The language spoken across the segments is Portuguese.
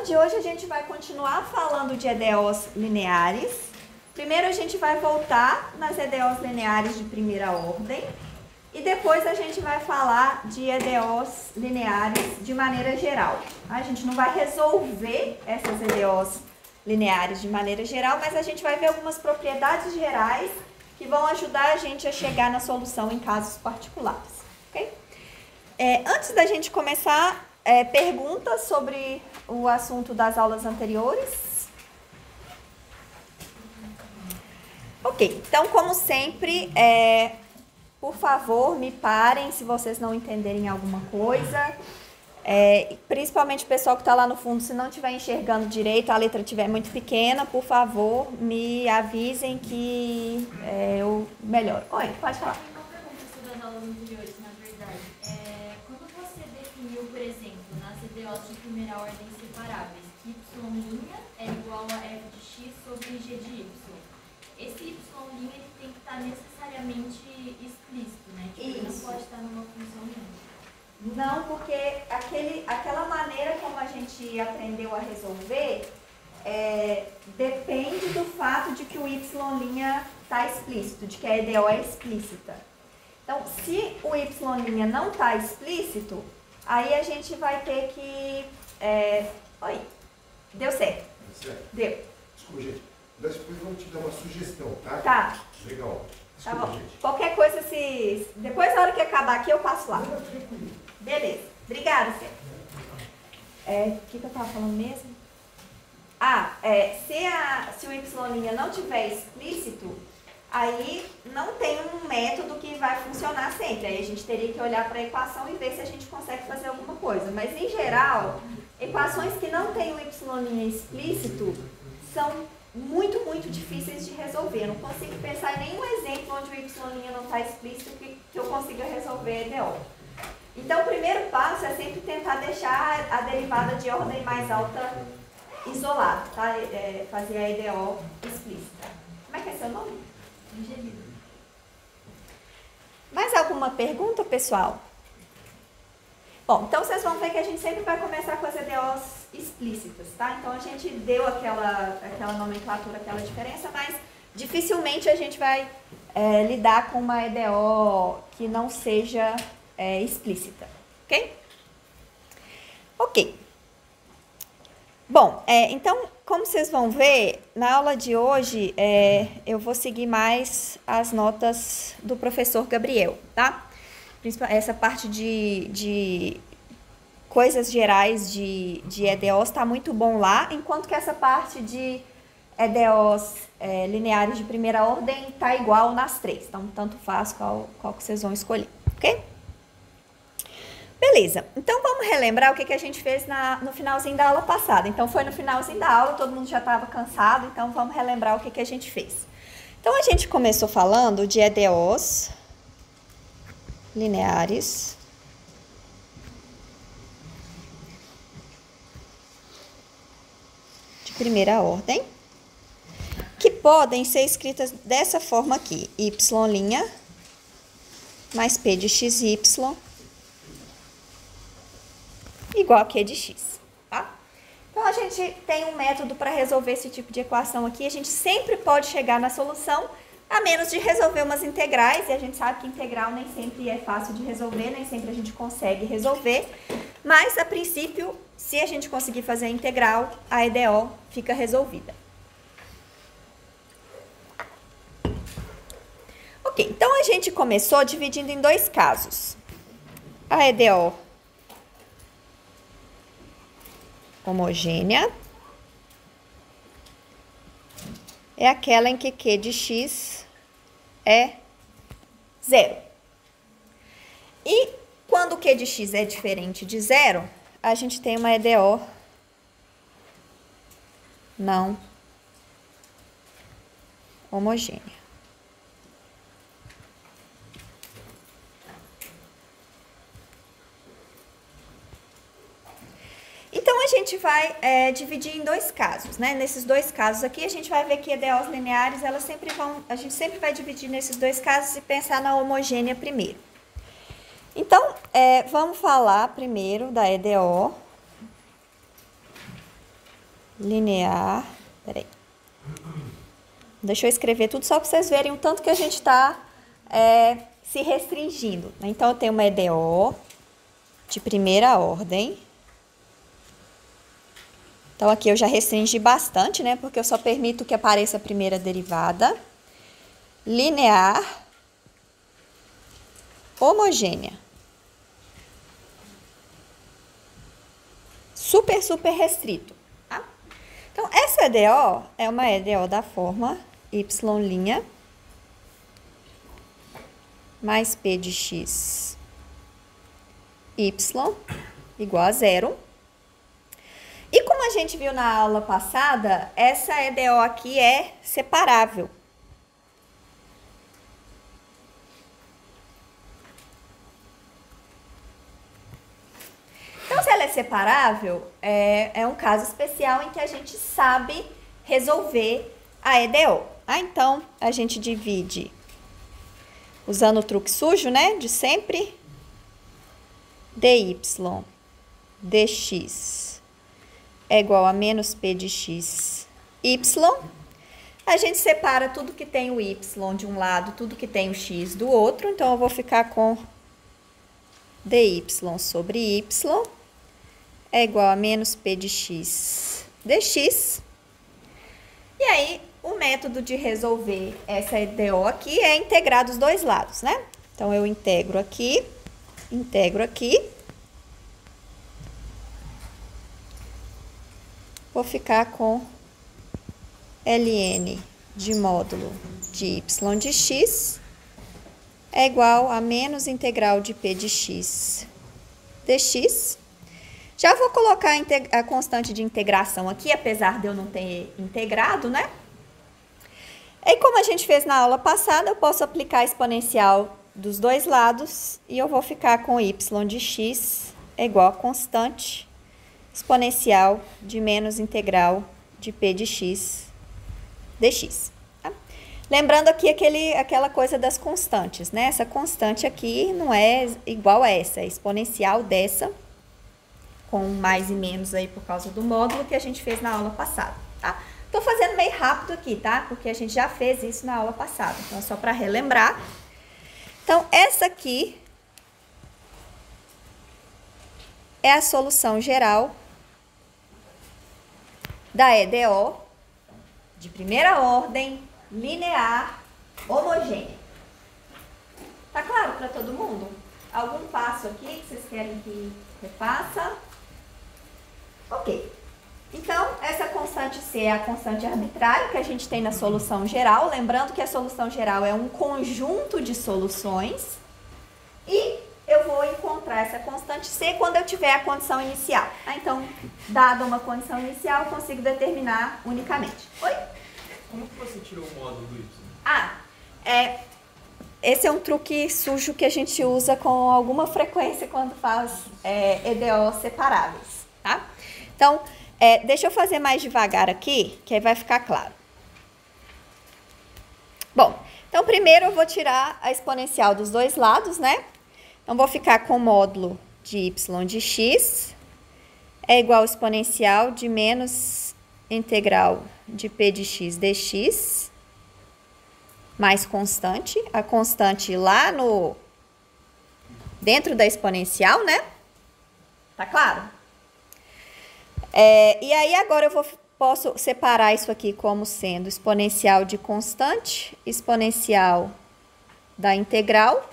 de hoje a gente vai continuar falando de EDOs lineares. Primeiro a gente vai voltar nas EDOs lineares de primeira ordem e depois a gente vai falar de EDOs lineares de maneira geral. A gente não vai resolver essas EDOs lineares de maneira geral, mas a gente vai ver algumas propriedades gerais que vão ajudar a gente a chegar na solução em casos particulares. Okay? Antes da gente começar, perguntas sobre o assunto das aulas anteriores? Ok, então como sempre, por favor, me parem se vocês não entenderem alguma coisa. Principalmente o pessoal que está lá no fundo, se não estiver enxergando direito, a letra estiver muito pequena, por favor, me avisem que eu melhoro. Oi, pode falar. Uma pergunta sobre as aulas anteriores, na verdade. Quando você definiu, por exemplo, nas EDOs de primeira ordem separáveis, que y' é igual a f de x sobre g de y, esse y' ele tem que estar necessariamente explícito, né? Tipo, ele não pode estar numa função única. Não, porque aquela maneira como a gente aprendeu a resolver depende do fato de que o y' está explícito, de que a EDO é explícita. Então, se o y' não está explícito, aí a gente vai ter que... Oi, deu certo? Deu certo? Deu. Desculpa, gente. Depois vamos te dar uma sugestão, tá? Tá. Legal. Tá Desculpa, bom. gente. Qualquer coisa, depois na hora que acabar aqui, eu passo lá. Não, tranquilo. Beleza. Obrigada, Cê. O que eu estava falando mesmo? Se o y' não tiver explícito, aí não tem um método que vai funcionar sempre. Aí a gente teria que olhar para a equação e ver se a gente consegue fazer alguma coisa. Mas, em geral, equações que não têm o y' explícito são muito, muito difíceis de resolver. Eu não consigo pensar em nenhum exemplo onde o y' não está explícito que eu consiga resolver a EDO. Então, o primeiro passo é sempre tentar deixar a derivada de ordem mais alta isolada, tá? Fazer a EDO explícita. Como é que é seu nome? Angelina. Mais alguma pergunta, pessoal? Bom, então vocês vão ver que a gente sempre vai começar com as EDOs explícitas, tá? Então a gente deu aquela nomenclatura, aquela diferença, mas dificilmente a gente vai lidar com uma EDO que não seja explícita, ok? Ok. Bom, então, como vocês vão ver, na aula de hoje eu vou seguir mais as notas do professor Gabriel, tá? Essa parte de coisas gerais de EDOs está muito bom lá, enquanto que essa parte de EDOs lineares de primeira ordem está igual nas três. Então, tanto faz qual que vocês vão escolher, ok? Beleza, então vamos relembrar o que a gente fez no finalzinho da aula passada. Então, foi no finalzinho da aula, todo mundo já estava cansado, então vamos relembrar o que a gente fez. Então, a gente começou falando de EDOs lineares de primeira ordem, que podem ser escritas dessa forma aqui, y' mais p de xy igual a q de x, tá? Então, a gente tem um método para resolver esse tipo de equação aqui. A gente sempre pode chegar na solução, a menos de resolver umas integrais, e a gente sabe que integral nem sempre é fácil de resolver, nem sempre a gente consegue resolver, mas, a princípio, se a gente conseguir fazer a integral, a EDO fica resolvida. Ok, então a gente começou dividindo em dois casos. A EDO homogênea é aquela em que q de x é zero. E quando q de x é diferente de zero, a gente tem uma EDO não homogênea. Então, a gente vai dividir em dois casos, né? Nesses dois casos aqui, a gente vai ver que EDOs lineares, a gente sempre vai dividir nesses dois casos e pensar na homogênea primeiro. Então, vamos falar primeiro da EDO linear, peraí. Deixa eu escrever tudo só para vocês verem o tanto que a gente está se restringindo. Então, eu tenho uma EDO de primeira ordem. Então, aqui eu já restringi bastante, né? Porque eu só permito que apareça a primeira derivada. Linear, homogênea. Super, super restrito. Tá? Então, essa EDO é uma EDO da forma y' mais p de x y igual a 0. E como a gente viu na aula passada, essa EDO aqui é separável. Então, se ela é separável, é um caso especial em que a gente sabe resolver a EDO. Então, a gente divide usando o truque sujo, né, de sempre, dy dx é igual a menos p de x y. A gente separa tudo que tem o y de um lado, tudo que tem o x do outro. Então, eu vou ficar com dy sobre y é igual a menos p de x dx. E aí, o método de resolver essa EDO aqui é integrar dos dois lados, né? Então, eu integro aqui. Vou ficar com ln de módulo de y de x é igual a menos integral de p de x dx. Já vou colocar a constante de integração aqui, apesar de eu não ter integrado, né? E como a gente fez na aula passada, eu posso aplicar a exponencial dos dois lados e eu vou ficar com y de x é igual a constante exponencial de menos integral de p de x dx. Tá? Lembrando aqui aquela coisa das constantes, né? Essa constante aqui não é igual a essa, é exponencial dessa, com mais e menos aí por causa do módulo que a gente fez na aula passada, tá? Tô fazendo meio rápido aqui, tá? Porque a gente já fez isso na aula passada, então é só para relembrar. Então, essa aqui é a solução geral da EDO de primeira ordem, linear, homogênea. Tá claro para todo mundo? Algum passo aqui que vocês querem que refaça? Ok. Então, essa constante C é a constante arbitrária que a gente tem na solução geral. Lembrando que a solução geral é um conjunto de soluções. E eu vou encontrar essa constante C quando eu tiver a condição inicial. Então, dada uma condição inicial, eu consigo determinar unicamente. Oi? Como que você tirou o módulo do y? Esse é um truque sujo que a gente usa com alguma frequência quando faz EDO separáveis, tá? Então, deixa eu fazer mais devagar aqui, que aí vai ficar claro. Bom, então primeiro eu vou tirar a exponencial dos dois lados, né? Então, vou ficar com o módulo de y de x é igual ao exponencial de menos integral de p de x dx, mais constante. A constante lá dentro da exponencial, né? Tá claro? E aí, agora posso separar isso aqui como sendo exponencial de constante, exponencial da integral.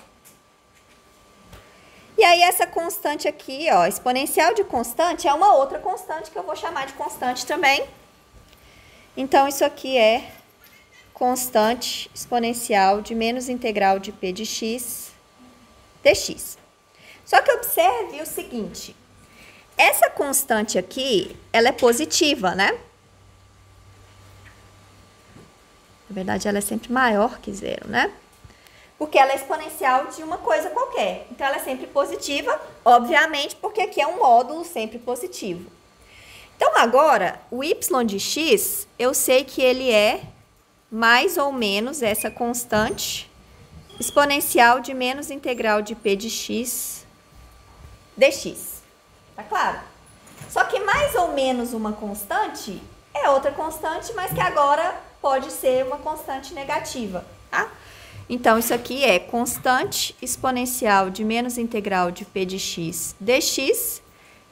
E aí, essa constante aqui, ó, exponencial de constante é uma outra constante que eu vou chamar de constante também. Então, isso aqui é constante exponencial de menos integral de p de x dx. Só que observe o seguinte, essa constante aqui, ela é positiva, né? Na verdade, ela é sempre maior que zero, né? Porque ela é exponencial de uma coisa qualquer. Então, ela é sempre positiva, obviamente, porque aqui é um módulo sempre positivo. Então, agora, o y de x, eu sei que ele é mais ou menos essa constante exponencial de menos integral de p de x dx. Tá claro? Só que mais ou menos uma constante é outra constante, mas que agora pode ser uma constante negativa, tá? Então, isso aqui é constante exponencial de menos integral de p de x dx,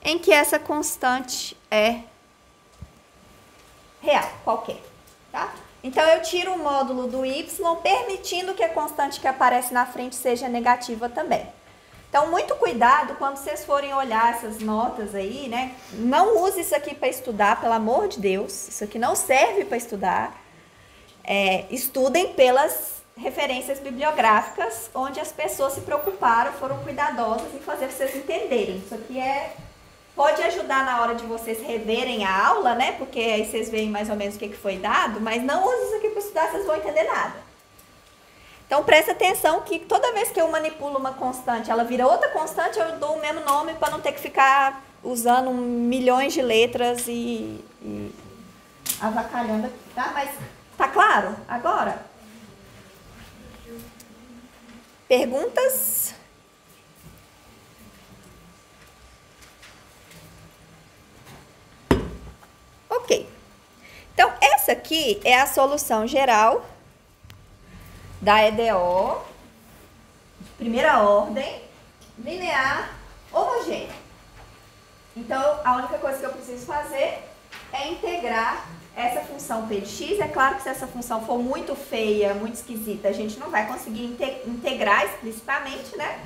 em que essa constante é real, qualquer, tá? Então, eu tiro o módulo do y, permitindo que a constante que aparece na frente seja negativa também. Então, muito cuidado quando vocês forem olhar essas notas aí, né? Não use isso aqui para estudar, pelo amor de Deus. Isso aqui não serve para estudar. Estudem pelas referências bibliográficas, onde as pessoas se preocuparam, foram cuidadosas em fazer vocês entenderem. Isso aqui pode ajudar na hora de vocês reverem a aula, né? Porque aí vocês veem mais ou menos o que foi dado, mas não use isso aqui para estudar, vocês vão entender nada. Então, presta atenção que toda vez que eu manipulo uma constante, ela vira outra constante, eu dou o mesmo nome para não ter que ficar usando milhões de letras e avacalhando aqui, tá? Mas tá claro agora? Perguntas? Ok. Então, essa aqui é a solução geral da EDO, de primeira ordem, linear, homogênea. Então, a única coisa que eu preciso fazer é integrar essa função p de x. É claro que se essa função for muito feia, muito esquisita, a gente não vai conseguir integrar explicitamente, né?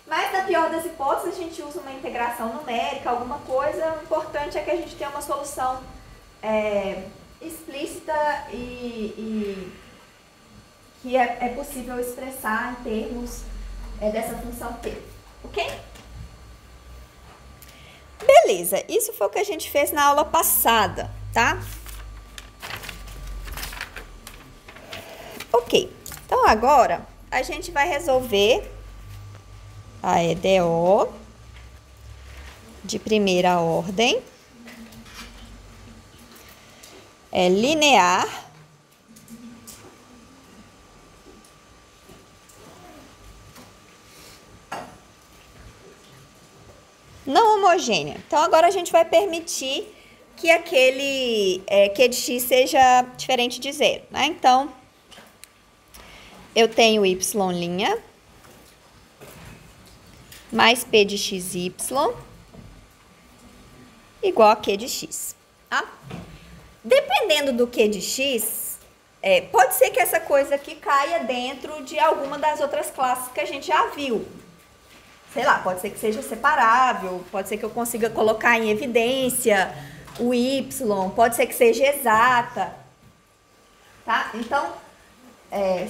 Mas, na pior das hipóteses, a gente usa uma integração numérica, alguma coisa. O importante é que a gente tenha uma solução explícita e que é possível expressar em termos dessa função t, ok? Beleza, isso foi o que a gente fez na aula passada, tá? Ok, então agora a gente vai resolver a EDO de primeira ordem, linear, não homogênea. Então, agora a gente vai permitir que aquele Q de x seja diferente de zero, né? Então, eu tenho y' mais p de xy igual a q de x, tá? Dependendo do q de x, pode ser que essa coisa aqui caia dentro de alguma das outras classes que a gente já viu. Sei lá, pode ser que seja separável, pode ser que eu consiga colocar em evidência o y, pode ser que seja exata, tá? Então,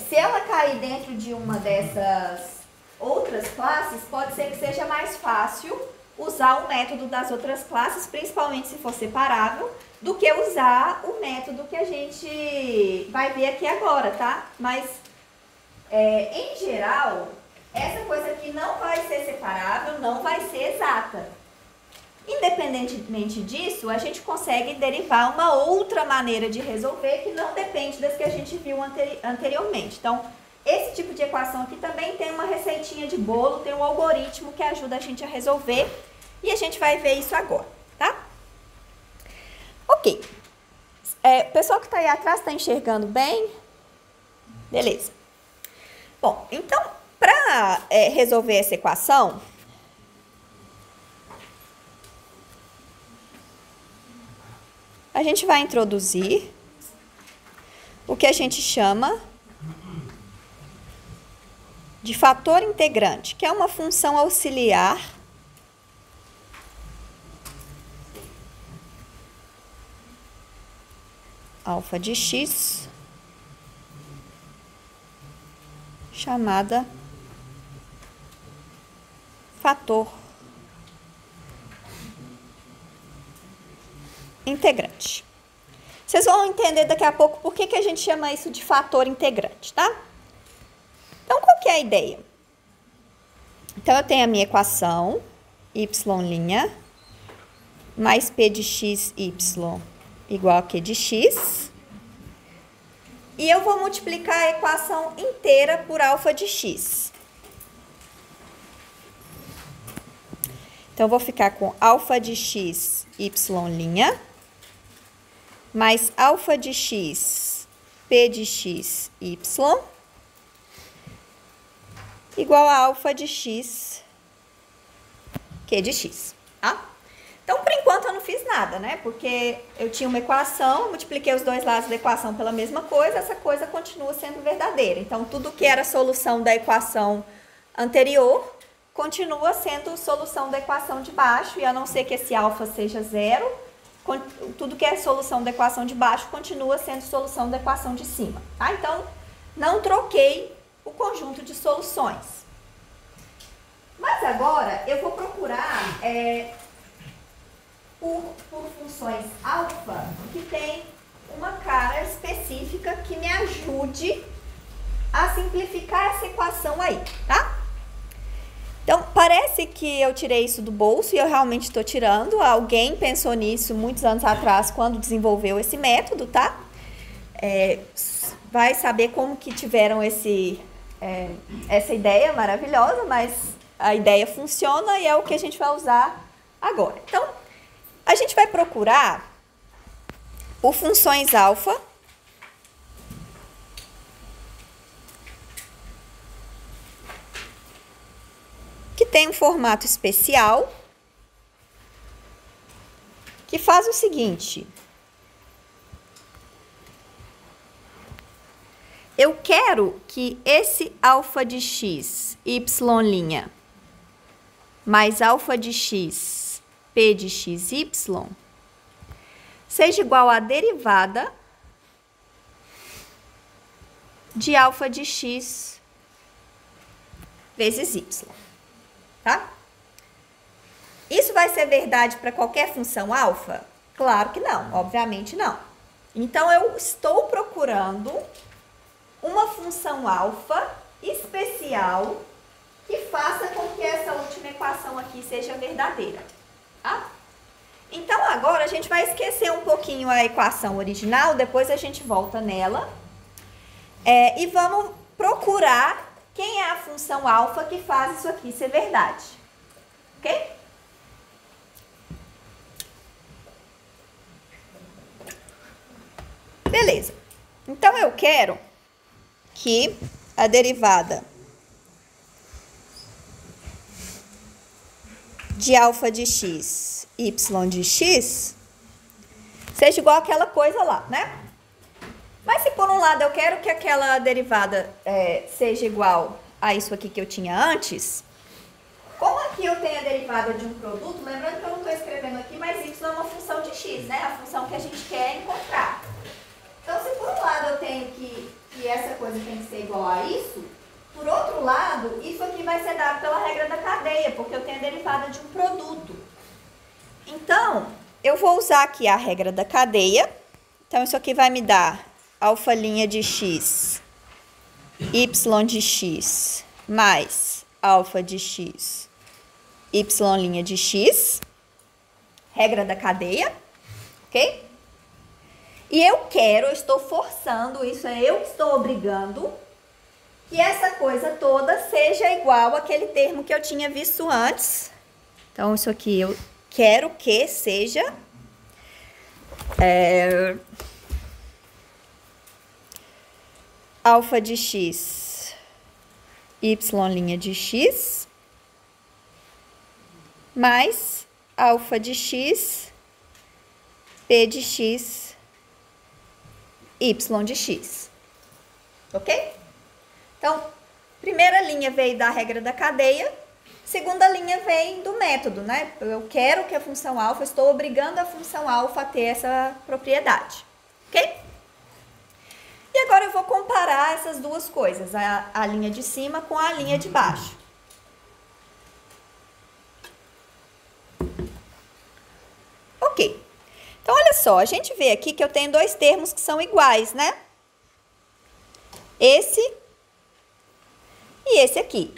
se ela cair dentro de uma dessas outras classes, pode ser que seja mais fácil usar o método das outras classes, principalmente se for separável, do que usar o método que a gente vai ver aqui agora, tá? Mas, em geral, essa coisa aqui não vai ser separável, não vai ser exata. Independentemente disso, a gente consegue derivar uma outra maneira de resolver que não depende das que a gente viu anteriormente. Então, esse tipo de equação aqui também tem uma receitinha de bolo, tem um algoritmo que ajuda a gente a resolver e a gente vai ver isso agora, tá? Ok. O pessoal que está aí atrás está enxergando bem? Beleza. Bom, então, para resolver essa equação, a gente vai introduzir o que a gente chama de fator integrante, que é uma função auxiliar alfa de x, chamada fator integrante. Vocês vão entender daqui a pouco por que a gente chama isso de fator integrante, tá? Então, qual que é a ideia? Então, eu tenho a minha equação y' mais p de xy igual a q de x. E eu vou multiplicar a equação inteira por alfa de x. Então, eu vou ficar com alfa de x y' mais alfa de x, p de x, y, igual a alfa de x, q de x, tá? Então, por enquanto, eu não fiz nada, né? Porque eu tinha uma equação, multipliquei os dois lados da equação pela mesma coisa, essa coisa continua sendo verdadeira. Então, tudo que era solução da equação anterior continua sendo solução da equação de baixo, e a não ser que esse alfa seja zero, tudo que é solução da equação de baixo continua sendo solução da equação de cima, tá? Então, não troquei o conjunto de soluções. Mas agora, eu vou procurar por funções alfa que tem uma cara específica que me ajude a simplificar essa equação aí, tá? Então, parece que eu tirei isso do bolso e eu realmente estou tirando. Alguém pensou nisso muitos anos atrás quando desenvolveu esse método, tá? Vai saber como que tiveram essa ideia maravilhosa, mas a ideia funciona e é o que a gente vai usar agora. Então, a gente vai procurar por funções alfa que tem um formato especial que faz o seguinte: eu quero que esse alfa de x, y' mais alfa de x, p de x, y, seja igual à derivada de alfa de x vezes y, tá? Isso vai ser verdade para qualquer função alfa? Claro que não, obviamente não. Então, eu estou procurando uma função alfa especial que faça com que essa última equação aqui seja verdadeira, tá? Então, agora a gente vai esquecer um pouquinho a equação original, depois a gente volta nela e vamos procurar quem é a função alfa que faz isso aqui ser verdade, ok? Beleza. Então, eu quero que a derivada de alfa de x, y de x, seja igual àquela coisa lá, né? Mas se por um lado eu quero que aquela derivada seja igual a isso aqui que eu tinha antes, como aqui eu tenho a derivada de um produto, lembrando que eu não estou escrevendo aqui, mas y é uma função de x, né? A função que a gente quer encontrar. Então, se por um lado eu tenho que essa coisa tem que ser igual a isso, por outro lado, isso aqui vai ser dado pela regra da cadeia, porque eu tenho a derivada de um produto. Então, eu vou usar aqui a regra da cadeia. Então, isso aqui vai me dar alfa' de x, y de x, mais alfa de x, y' de x. Regra da cadeia, ok? E eu estou forçando, isso é eu que estou obrigando, que essa coisa toda seja igual àquele termo que eu tinha visto antes. Então, isso aqui eu quero que seja alfa de x, y' de x, mais alfa de x, p de x, y de x, ok? Então, primeira linha veio da regra da cadeia, segunda linha vem do método, né? Eu quero que a função alfa, estou obrigando a função alfa a ter essa propriedade, ok? E agora eu vou comparar essas duas coisas, a linha de cima com a linha de baixo. Ok. Então, olha só, a gente vê aqui que eu tenho dois termos que são iguais, né? Esse e esse aqui.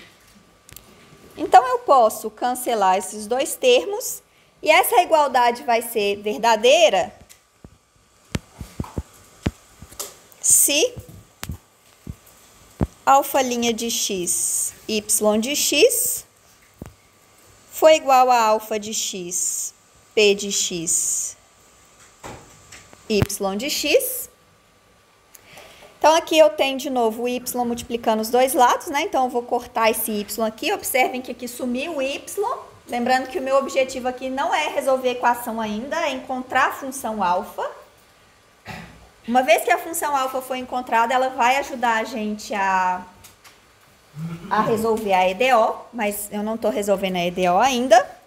Então, eu posso cancelar esses dois termos e essa igualdade vai ser verdadeira se alfa' de x, y de x for igual a alfa de x, P de x, y de x. Então, aqui eu tenho de novo o y multiplicando os dois lados, né? Então, eu vou cortar esse y aqui. Observem que aqui sumiu o y. Lembrando que o meu objetivo aqui não é resolver a equação ainda, é encontrar a função alfa. Uma vez que a função alfa for encontrada, ela vai ajudar a gente a resolver a EDO, mas eu não estou resolvendo a EDO ainda.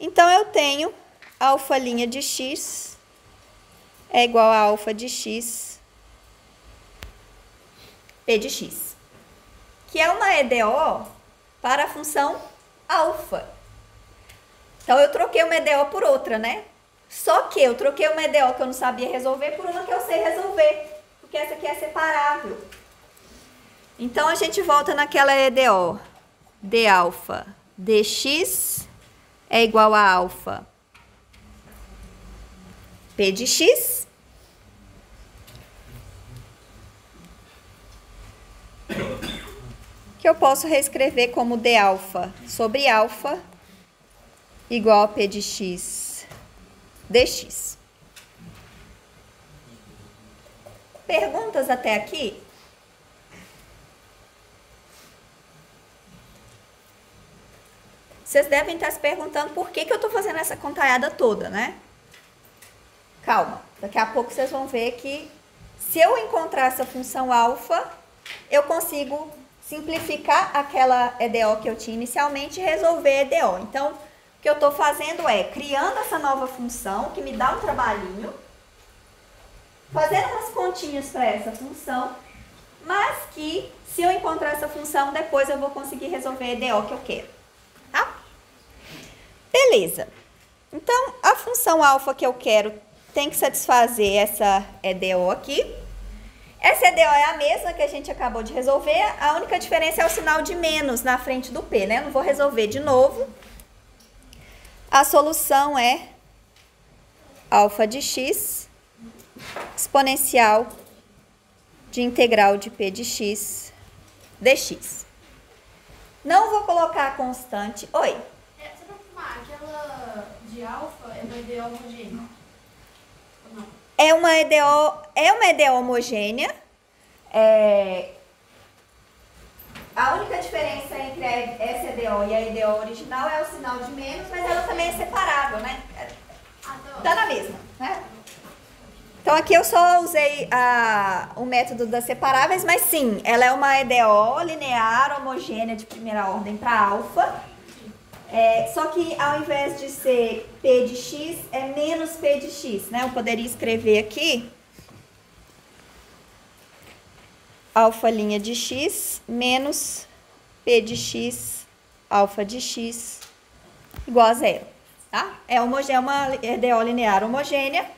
Então, eu tenho alfa' de x é igual a alfa de x, P de x, que é uma EDO para a função alfa. Então, eu troquei uma EDO por outra, né? Só que eu troquei uma EDO que eu não sabia resolver por uma que eu sei resolver, porque essa aqui é separável. Então, a gente volta naquela EDO, d alfa dx é igual a alfa P de x, que eu posso reescrever como d alfa sobre alfa igual a P de x dx. Perguntas até aqui? Vocês devem estar se perguntando por que eu estou fazendo essa contaiada toda, né? Calma, daqui a pouco vocês vão ver que se eu encontrar essa função alfa, eu consigo simplificar aquela EDO que eu tinha inicialmente e resolver a EDO. Então, o que eu estou fazendo é criando essa nova função, que me dá um trabalhinho, fazendo umas continhas para essa função, mas que, se eu encontrar essa função, depois eu vou conseguir resolver a EDO que eu quero, tá? Beleza. Então, a função alfa que eu quero tem que satisfazer essa EDO aqui. Essa EDO é a mesma que a gente acabou de resolver, a única diferença é o sinal de menos na frente do P, né? Eu não vou resolver de novo. A solução é alfa de x exponencial de integral de P de x dx. Não vou colocar a constante. Oi? Só para confirmar, aquela de alfa é uma EDO homogênea? Ou não? É uma EDO homogênea. A única diferença entre essa EDO e a EDO original é o sinal de menos, mas ela também é separável, né? Tá na mesma, né? Então, aqui eu só usei o método das separáveis, mas sim, ela é uma EDO linear homogênea de primeira ordem para alfa. Só que ao invés de ser P de x, é menos P de x, né? Eu poderia escrever aqui alfa' de x menos P de x alfa de x igual a zero, tá? É uma EDO linear homogênea,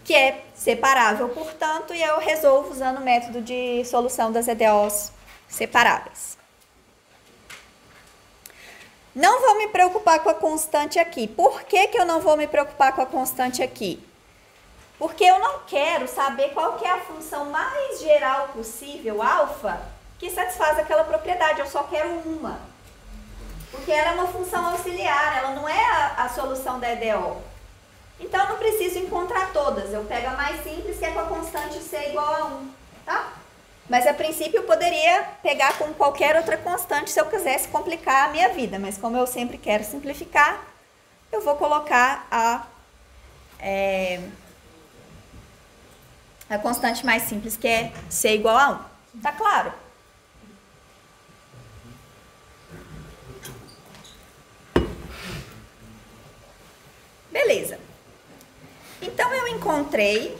que é separável, portanto, e eu resolvo usando o método de solução das EDOs separáveis. Não vou me preocupar com a constante aqui. Por que eu não vou me preocupar com a constante aqui? Porque eu não quero saber qual que é a função mais geral possível, alfa, que satisfaz aquela propriedade. Eu só quero uma. Porque ela é uma função auxiliar, ela não é a solução da EDO. Então, eu não preciso encontrar todas. Eu pego a mais simples, que é com a constante c igual a 1, tá? Mas, a princípio, eu poderia pegar com qualquer outra constante se eu quisesse complicar a minha vida. Mas, como eu sempre quero simplificar, eu vou colocar a constante mais simples, que é c igual a 1. Tá claro? Beleza. Então, eu encontrei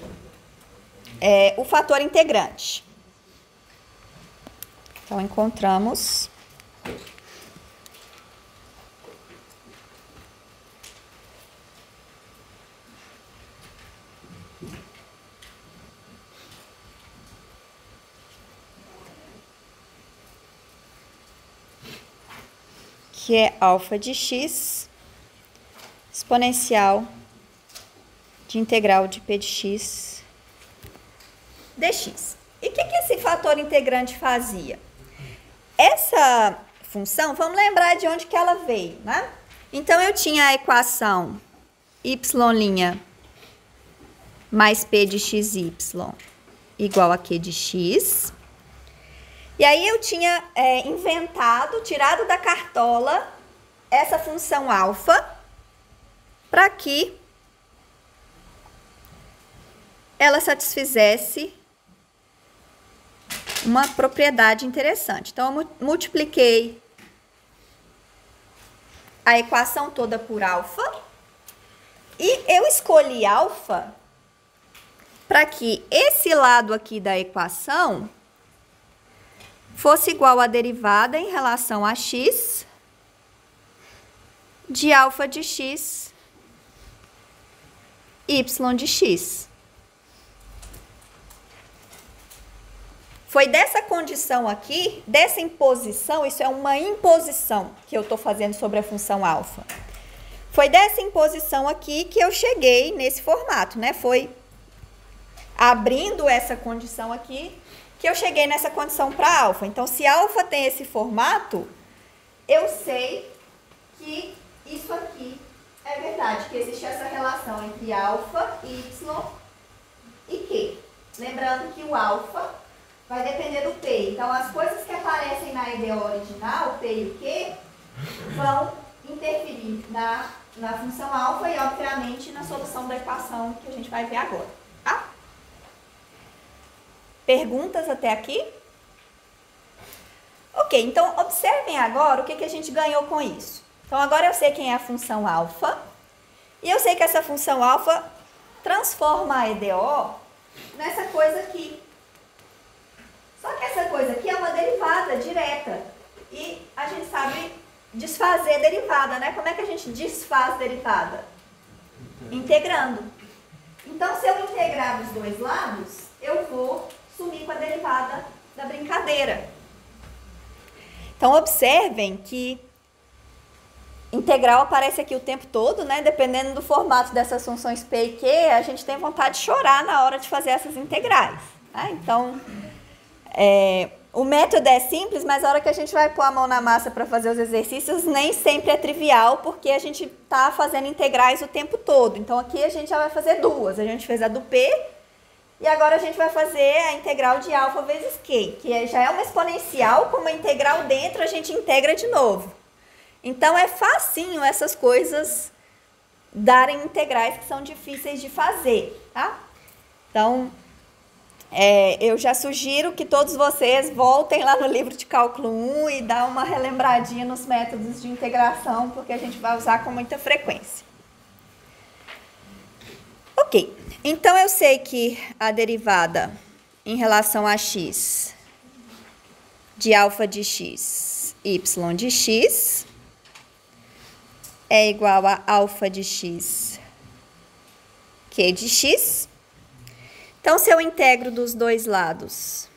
o fator integrante. Então, encontramos que é alfa de x exponencial de integral de P de x dx. E o que esse fator integrante fazia? Essa função, vamos lembrar de onde que ela veio, né? Então, eu tinha a equação y' mais p de xy igual a q de x. E aí eu tinha inventado, tirado da cartola, essa função alfa, para que ela satisfizesse uma propriedade interessante. Então, eu multipliquei a equação toda por alfa, e eu escolhi alfa para que esse lado aqui da equação fosse igual à derivada em relação a x de alfa de x, y de x. Foi dessa condição aqui, dessa imposição, isso é uma imposição que eu estou fazendo sobre a função alfa. Foi dessa imposição aqui que eu cheguei nesse formato, né? Foi abrindo essa condição aqui que eu cheguei nessa condição para alfa. Então, se alfa tem esse formato, eu sei que isso aqui é verdade, que existe essa relação entre alfa, y e q. Lembrando que o alfa vai depender do P. Então, as coisas que aparecem na EDO original, P e o Q, vão interferir na função alfa e, obviamente, na solução da equação que a gente vai ver agora. Tá? Perguntas até aqui? Ok, então, observem agora o que a gente ganhou com isso. Então, agora eu sei quem é a função alfa. E eu sei que essa função alfa transforma a EDO nessa coisa aqui. Só que essa coisa aqui é uma derivada direta. E a gente sabe desfazer derivada, né? Como é que a gente desfaz derivada? Integrando. Então, se eu integrar dos dois lados, eu vou sumir com a derivada da brincadeira. Então, observem que integral aparece aqui o tempo todo, né? Dependendo do formato dessas funções P e Q, a gente tem vontade de chorar na hora de fazer essas integrais. Né? Então, o método é simples, mas a hora que a gente vai pôr a mão na massa para fazer os exercícios, nem sempre é trivial, porque a gente está fazendo integrais o tempo todo. Então, aqui a gente já vai fazer duas. A gente fez a do P e agora a gente vai fazer a integral de alfa vezes Q, que já é uma exponencial, com uma integral dentro, a gente integra de novo. Então, é facinho essas coisas darem integrais que são difíceis de fazer, tá? Então, eu já sugiro que todos vocês voltem lá no livro de cálculo 1 e dá uma relembradinha nos métodos de integração, porque a gente vai usar com muita frequência. Ok, então eu sei que a derivada em relação a x de alfa de x, y de x, é igual a alfa de x, q de x. Então, se eu integro dos dois lados...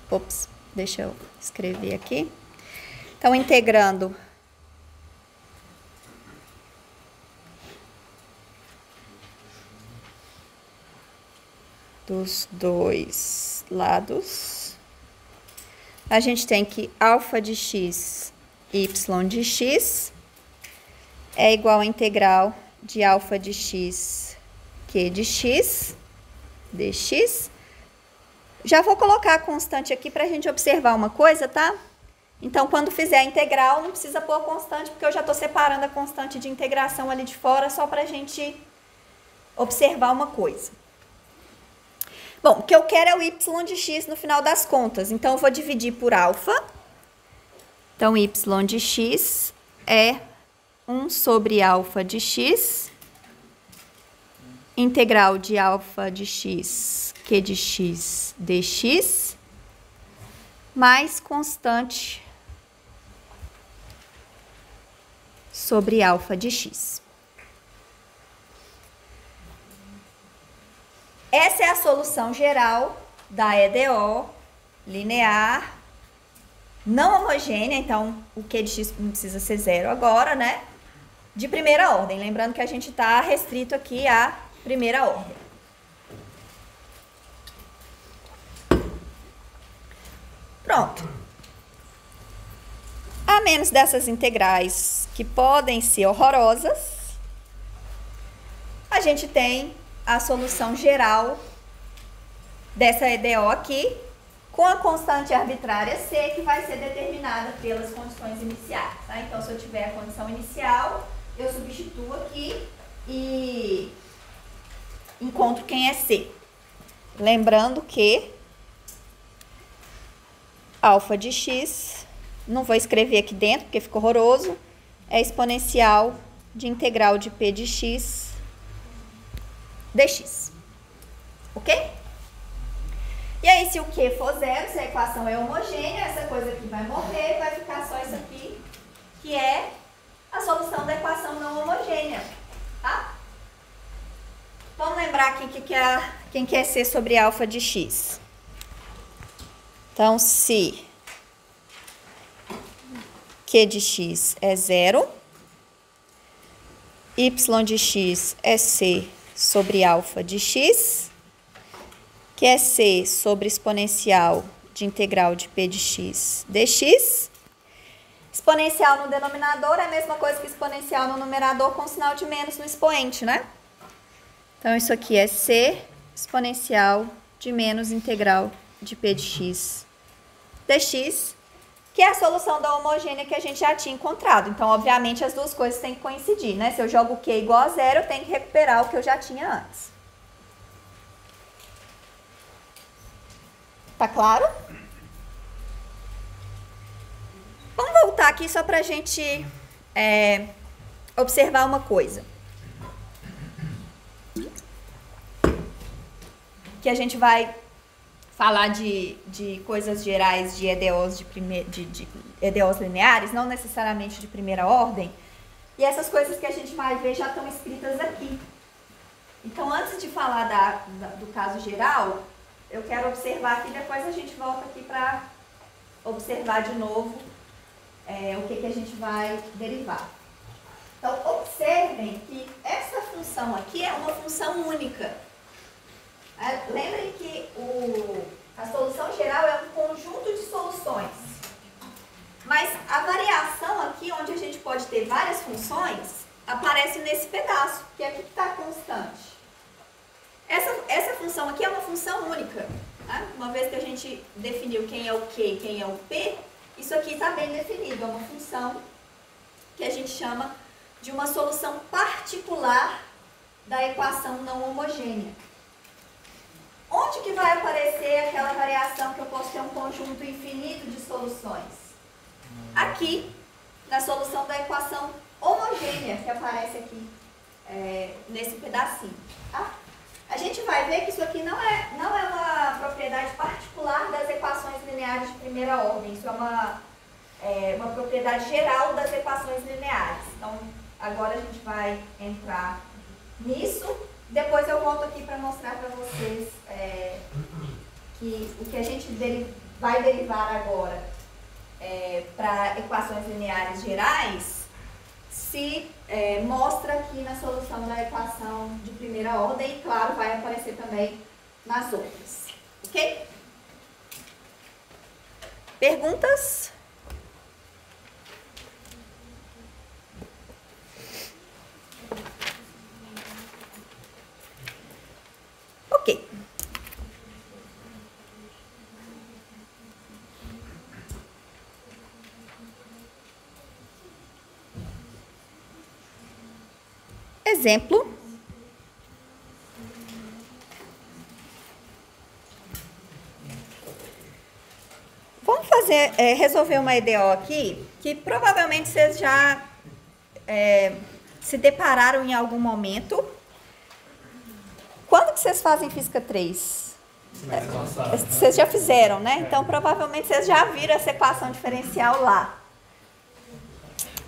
Ops, deixa eu escrever aqui. Então, integrando dos dois lados, a gente tem que alfa de x, y de x é igual a integral de alfa de x, q de x, dx. Já vou colocar a constante aqui para a gente observar uma coisa, tá? Então, quando fizer a integral, não precisa pôr a constante, porque eu já estou separando a constante de integração ali de fora, só para a gente observar uma coisa. Bom, o que eu quero é o y de x no final das contas. Então, eu vou dividir por alfa. Então, y de x é 1 sobre alfa de x, integral de alfa de x, q de x, dx, mais constante sobre alfa de x. Essa é a solução geral da EDO linear, não homogênea, então o q de x não precisa ser zero agora, né? De primeira ordem, lembrando que a gente está restrito aqui à primeira ordem. Pronto. A menos dessas integrais que podem ser horrorosas, a gente tem a solução geral dessa EDO aqui, com a constante arbitrária C, que vai ser determinada pelas condições iniciais. Tá? Então, se eu tiver a condição inicial, eu substituo aqui e encontro quem é C. Lembrando que alfa de x, não vou escrever aqui dentro porque ficou horroroso, é exponencial de integral de p de x dx. Ok? E aí, se o Q for zero, se a equação é homogênea, essa coisa aqui vai morrer, vai ficar só isso aqui, que é a solução da equação não homogênea. Tá? Vamos lembrar aqui quem quer ser sobre alfa de x. Então, se Q de x é zero, y de x é c sobre alfa de x, que é c sobre exponencial de integral de p de x dx. Exponencial no denominador é a mesma coisa que exponencial no numerador com sinal de menos no expoente, né? Então, isso aqui é c exponencial de menos integral de p de x dx, que é a solução da homogênea que a gente já tinha encontrado. Então, obviamente, as duas coisas têm que coincidir, né? Se eu jogo o Q igual a zero, eu tenho que recuperar o que eu já tinha antes. Tá claro? Vamos voltar aqui só para a gente observar uma coisa. Que a gente vai falar de coisas gerais de EDOs, de EDOs lineares, não necessariamente de primeira ordem. E essas coisas que a gente vai ver já estão escritas aqui. Então, antes de falar do caso geral, eu quero observar aqui, depois a gente volta aqui para observar de novo o que a gente vai derivar. Então, observem que essa função aqui é uma função única. Lembrem que a solução geral é um conjunto de soluções. Mas a variação aqui, onde a gente pode ter várias funções, aparece nesse pedaço, que é aqui que está constante. Essa função aqui é uma função única. Tá? Uma vez que a gente definiu quem é o Q e quem é o P, isso aqui está bem definido. É uma função que a gente chama de uma solução particular da equação não homogênea. Onde que vai aparecer aquela variação que eu posso ter um conjunto infinito de soluções? Aqui, na solução da equação homogênea, que aparece aqui nesse pedacinho. Tá? A gente vai ver que isso aqui não é uma propriedade particular das equações lineares de primeira ordem. Isso é uma propriedade geral das equações lineares. Então, agora a gente vai entrar nisso. Depois eu volto aqui para mostrar para vocês que o que a gente vai derivar agora para equações lineares gerais se mostra aqui na solução da equação de primeira ordem e, claro, vai aparecer também nas outras. Ok? Perguntas? Ok. Exemplo. Vamos resolver uma EDO aqui, que provavelmente vocês já se depararam em algum momento. Quando que vocês fazem Física 3? Vocês já fizeram, né? Então, provavelmente vocês já viram essa equação diferencial lá.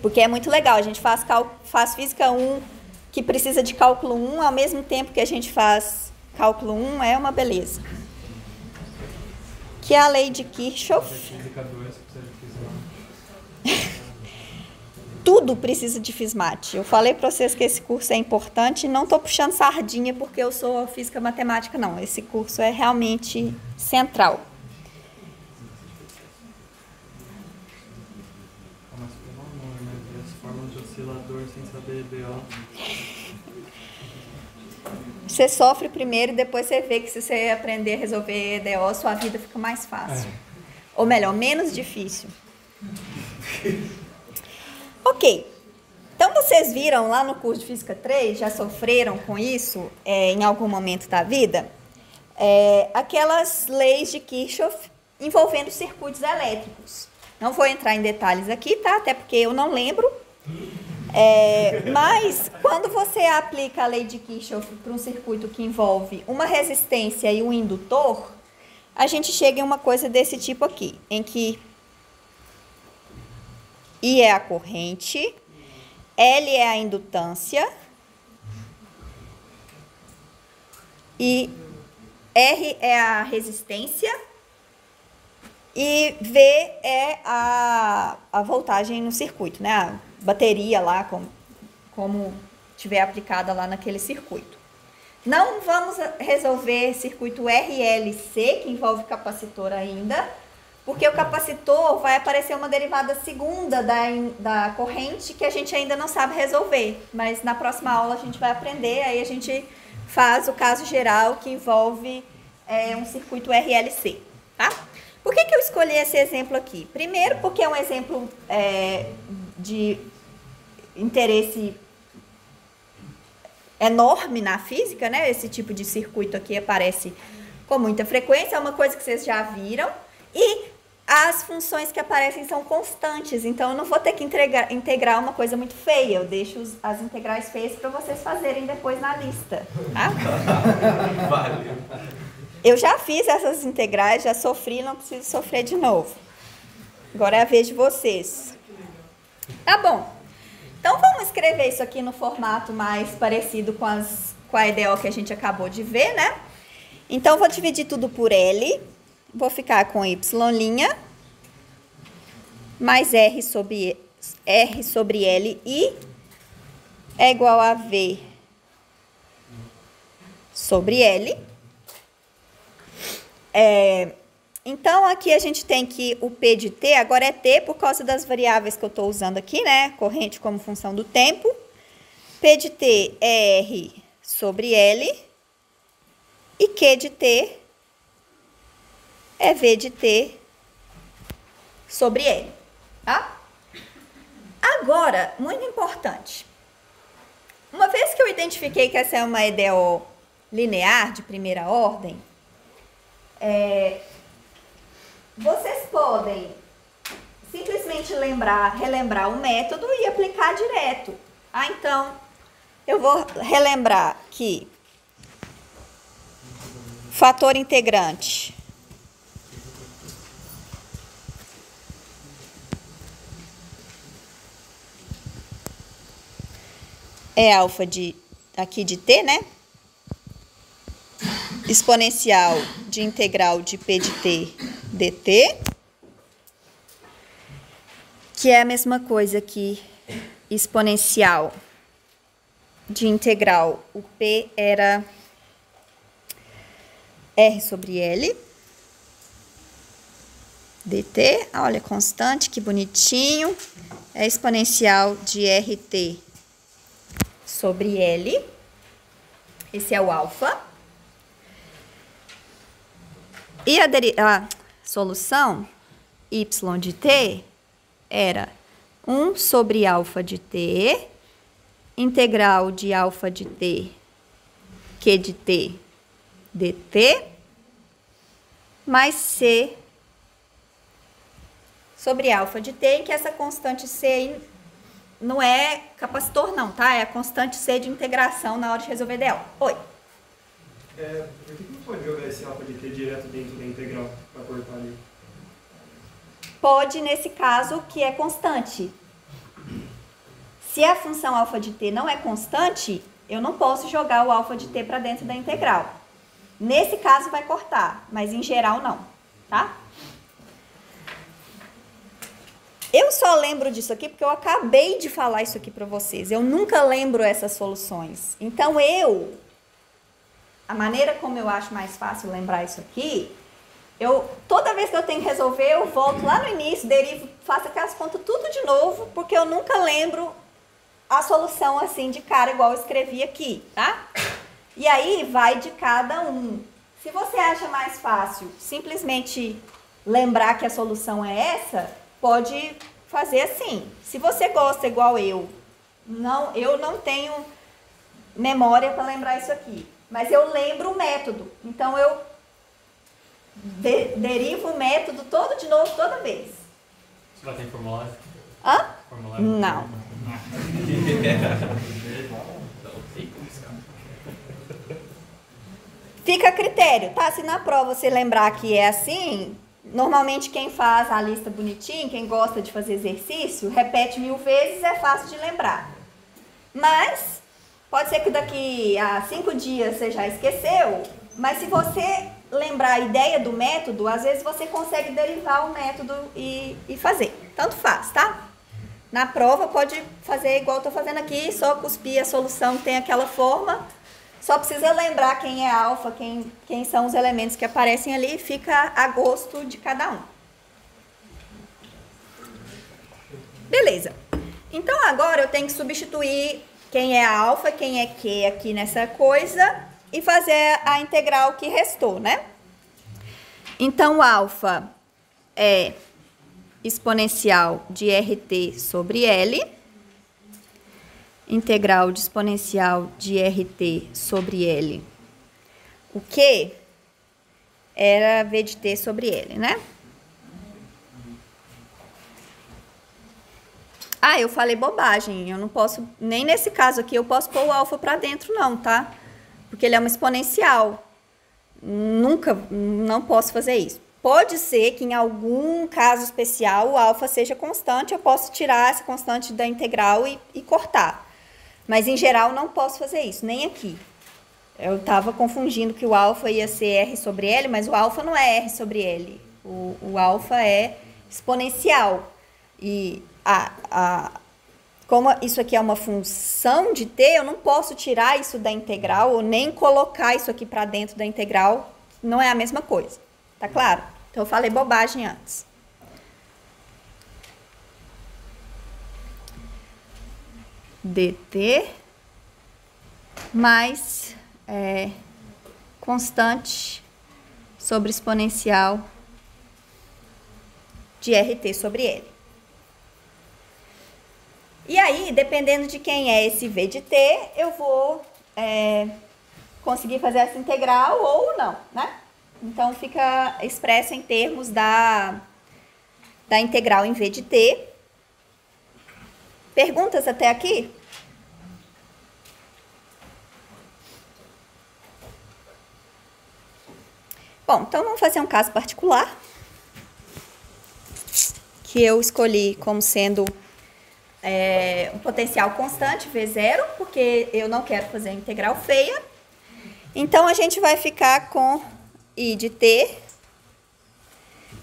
Porque é muito legal, a gente faz Física 1, que precisa de cálculo 1, ao mesmo tempo que a gente faz cálculo 1, é uma beleza. Que é a lei de Kirchhoff. Física 2 precisa de Fismate. Tudo precisa de Fismate. Eu falei para vocês que esse curso é importante e não estou puxando sardinha porque eu sou física matemática, não. Esse curso é realmente central. Mas pelo amor, né? Ver as formas de oscilador sem saber EDO. Você sofre primeiro e depois você vê que se você aprender a resolver EDO, sua vida fica mais fácil. Ou melhor, menos difícil. Ok. Então, vocês viram lá no curso de Física 3, já sofreram com isso em algum momento da vida? Aquelas leis de Kirchhoff envolvendo circuitos elétricos. Não vou entrar em detalhes aqui, tá? Até porque eu não lembro. Mas, quando você aplica a lei de Kirchhoff para um circuito que envolve uma resistência e um indutor, a gente chega em uma coisa desse tipo aqui, em que I é a corrente, L é a indutância e R é a resistência e V é a voltagem no circuito, né? A bateria lá, como tiver aplicada lá naquele circuito. Não vamos resolver circuito RLC, que envolve capacitor ainda, porque o capacitor vai aparecer uma derivada segunda da corrente que a gente ainda não sabe resolver. Mas na próxima aula a gente vai aprender, aí a gente faz o caso geral que envolve um circuito RLC, tá? Por que eu escolhi esse exemplo aqui? Primeiro porque é um exemplo de interesse enorme na física, né? Esse tipo de circuito aqui aparece com muita frequência, é uma coisa que vocês já viram, e as funções que aparecem são constantes, então eu não vou ter que integrar uma coisa muito feia, eu deixo as integrais feias para vocês fazerem depois na lista, tá? Valeu. Eu já fiz essas integrais, já sofri, não preciso sofrer de novo. Agora é a vez de vocês. Tá bom. Então, vamos escrever isso aqui no formato mais parecido com a EDO que a gente acabou de ver, né? Então, vou dividir tudo por L. Vou ficar com Y' mais R sobre L I é igual a V sobre L. Então, aqui a gente tem que o P de T, agora é T por causa das variáveis que eu estou usando aqui, né? Corrente como função do tempo. P de T é R sobre L. E Q de T é V de T sobre L, tá? Agora, muito importante. Uma vez que eu identifiquei que essa é uma EDO linear de primeira ordem, vocês podem simplesmente relembrar o método e aplicar direto. Então, eu vou relembrar que fator integrante é alfa aqui de T, né? Exponencial de integral de P de T dt, que é a mesma coisa que exponencial de integral. O P era R sobre L dt. Olha, constante, que bonitinho. É exponencial de RT sobre L. Esse é o alfa. E a solução y de t era 1 sobre alfa de t, integral de alfa de t, q de t, dt, mais c sobre alfa de t, em que essa constante c não é capacitor não, tá? É a constante c de integração na hora de resolver DL. Oi. Por que não pode jogar esse alfa de t direto dentro da integral para cortar ali? Pode, nesse caso, que é constante. Se a função alfa de t não é constante, eu não posso jogar o alfa de t para dentro da integral. Nesse caso vai cortar, mas em geral não, tá? Eu só lembro disso aqui porque eu acabei de falar isso aqui para vocês. Eu nunca lembro essas soluções. Então, a maneira como eu acho mais fácil lembrar isso aqui, toda vez que eu tenho que resolver, eu volto lá no início, derivo, faço aquelas contas tudo de novo, porque eu nunca lembro a solução assim de cara, igual eu escrevi aqui, tá? E aí vai de cada um. Se você acha mais fácil simplesmente lembrar que a solução é essa, pode fazer assim. Se você gosta igual eu não tenho memória para lembrar isso aqui, mas eu lembro o método. Então eu derivo o método todo de novo toda vez. Você já tem formulário? Hã? Formulário? Não. Fica a critério, tá? Se na prova você lembrar que é assim, normalmente quem faz a lista bonitinho, quem gosta de fazer exercício, repete 1000 vezes, é fácil de lembrar. Mas pode ser que daqui a 5 dias você já esqueceu, mas se você lembrar a ideia do método, às vezes você consegue derivar o método e fazer. Tanto faz, tá? Na prova pode fazer igual eu tô fazendo aqui, só cuspir a solução que tem aquela forma. Só precisa lembrar quem é alfa, quem são os elementos que aparecem ali, e fica a gosto de cada um. Beleza. Então agora eu tenho que substituir quem é alfa, quem é Q aqui nessa coisa e fazer a integral que restou, né? Então o alfa é exponencial de RT sobre L. Integral de exponencial de RT sobre L. O Q era V de T sobre L, né? Ah, eu falei bobagem. Eu não posso, nem nesse caso aqui, eu posso pôr o alfa para dentro não, tá? Porque ele é uma exponencial. Nunca, não posso fazer isso. Pode ser que em algum caso especial o alfa seja constante, eu posso tirar essa constante da integral e cortar. Mas, em geral, não posso fazer isso, nem aqui. Eu estava confundindo que o alfa ia ser R sobre L, mas o alfa não é R sobre L. O alfa é exponencial. E como isso aqui é uma função de t, eu não posso tirar isso da integral ou nem colocar isso aqui para dentro da integral. Não é a mesma coisa. Tá claro? Então, eu falei bobagem antes. dt mais constante sobre exponencial de RT sobre L. E aí, dependendo de quem é esse V de T, eu vou conseguir fazer essa integral ou não, né? Então, fica expresso em termos da integral em V de T. Perguntas até aqui? Bom, então vamos fazer um caso particular que eu escolhi como sendo um potencial constante, V0, porque eu não quero fazer a integral feia. Então, a gente vai ficar com I de t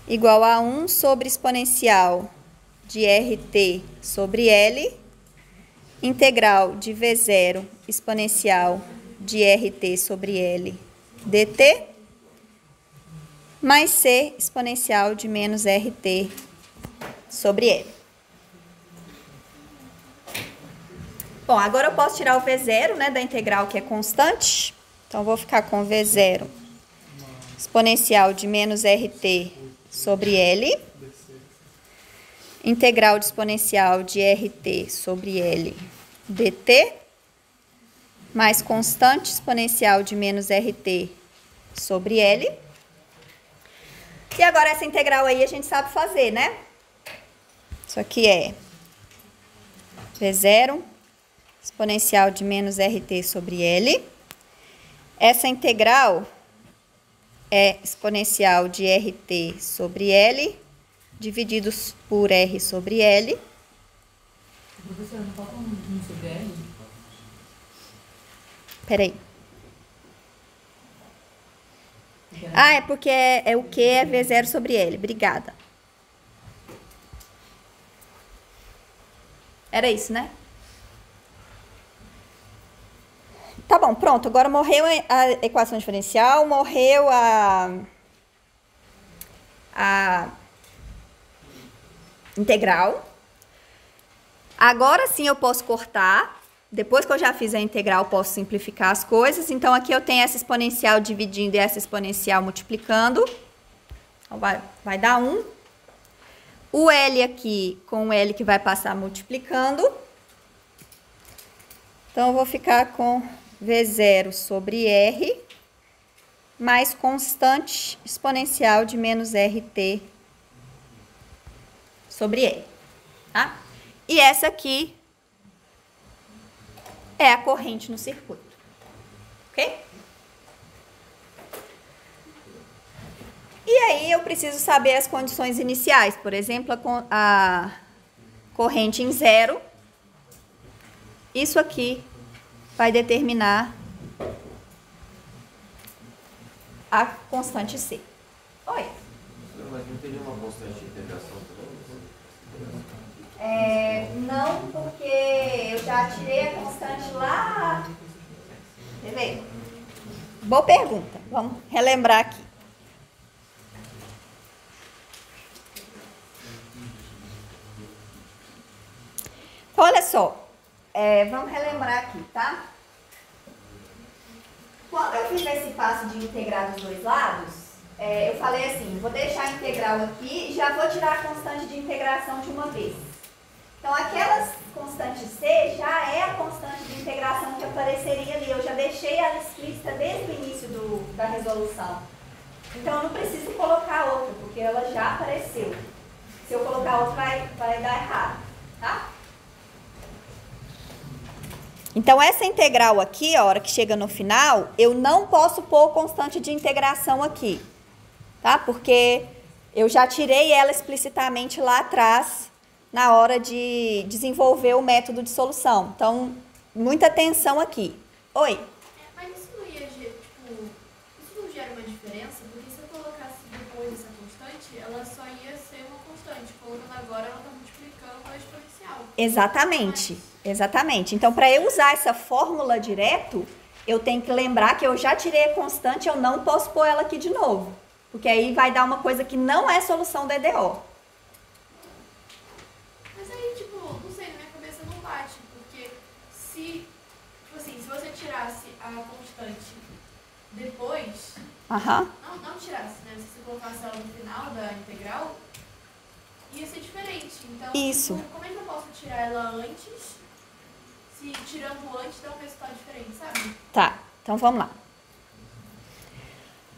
igual a 1 sobre exponencial de RT sobre L, integral de V0 exponencial de RT sobre L dt, mais C exponencial de menos RT sobre L. Bom, agora eu posso tirar o V0, né, da integral que é constante. Então, eu vou ficar com V0 exponencial de menos RT sobre L, integral de exponencial de RT sobre L dt, mais constante exponencial de menos RT sobre L. E agora essa integral aí a gente sabe fazer, né? Isso aqui é V0 exponencial de menos RT sobre L. Essa integral é exponencial de RT sobre L, divididos por R sobre L. Professora, não falta um sobre L? Peraí. Ah, é porque o Q é V0 sobre L. Obrigada. Era isso, né? Tá bom, pronto. Agora morreu a equação diferencial, morreu a integral. Agora sim eu posso cortar, depois que eu já fiz a integral, posso simplificar as coisas. Então, aqui eu tenho essa exponencial dividindo e essa exponencial multiplicando. Então, vai dar 1. O L aqui com o L que vai passar multiplicando. Então, eu vou ficar com V0 sobre R mais constante exponencial de menos RT sobre R. Tá? E essa aqui é a corrente no circuito. Ok? E aí eu preciso saber as condições iniciais. Por exemplo, a corrente em 0. Isso aqui vai determinar a constante C. Oi? Mas não teria uma constante de integração também? Não, porque eu já tirei a constante lá. Quer ver? Boa pergunta. Vamos relembrar aqui. Então, olha só. Vamos relembrar aqui, tá? Quando eu fiz esse passo de integrar dos dois lados, eu falei assim, vou deixar a integral aqui e já vou tirar a constante de integração de uma vez. Então, aquela constante C já é a constante de integração que apareceria ali. Eu já deixei ela explícita desde o início da resolução. Então, eu não preciso colocar outra, porque ela já apareceu. Se eu colocar outra, vai dar errado, tá? Então, essa integral aqui, a hora que chega no final, eu não posso pôr constante de integração aqui, tá? Porque eu já tirei ela explicitamente lá atrás, na hora de desenvolver o método de solução. Então, muita atenção aqui. Oi? Mas isso não ia, isso não gera uma diferença? Porque se eu colocasse depois essa constante, ela só ia ser uma constante. Colocando agora, ela está multiplicando com a exponencial. Exatamente, exatamente. Então, para eu usar essa fórmula direto, eu tenho que lembrar que eu já tirei a constante, eu não posso pôr ela aqui de novo. Porque aí vai dar uma coisa que não é solução da EDO. Mas aí, não sei, na minha cabeça não bate. Porque se você tirasse a constante depois... Não tirasse, né? Se você colocasse ela no final da integral, ia ser diferente. Então, Isso. Como é que eu posso tirar ela antes, se tirando antes dá um resultado diferente, sabe? Tá, então vamos lá.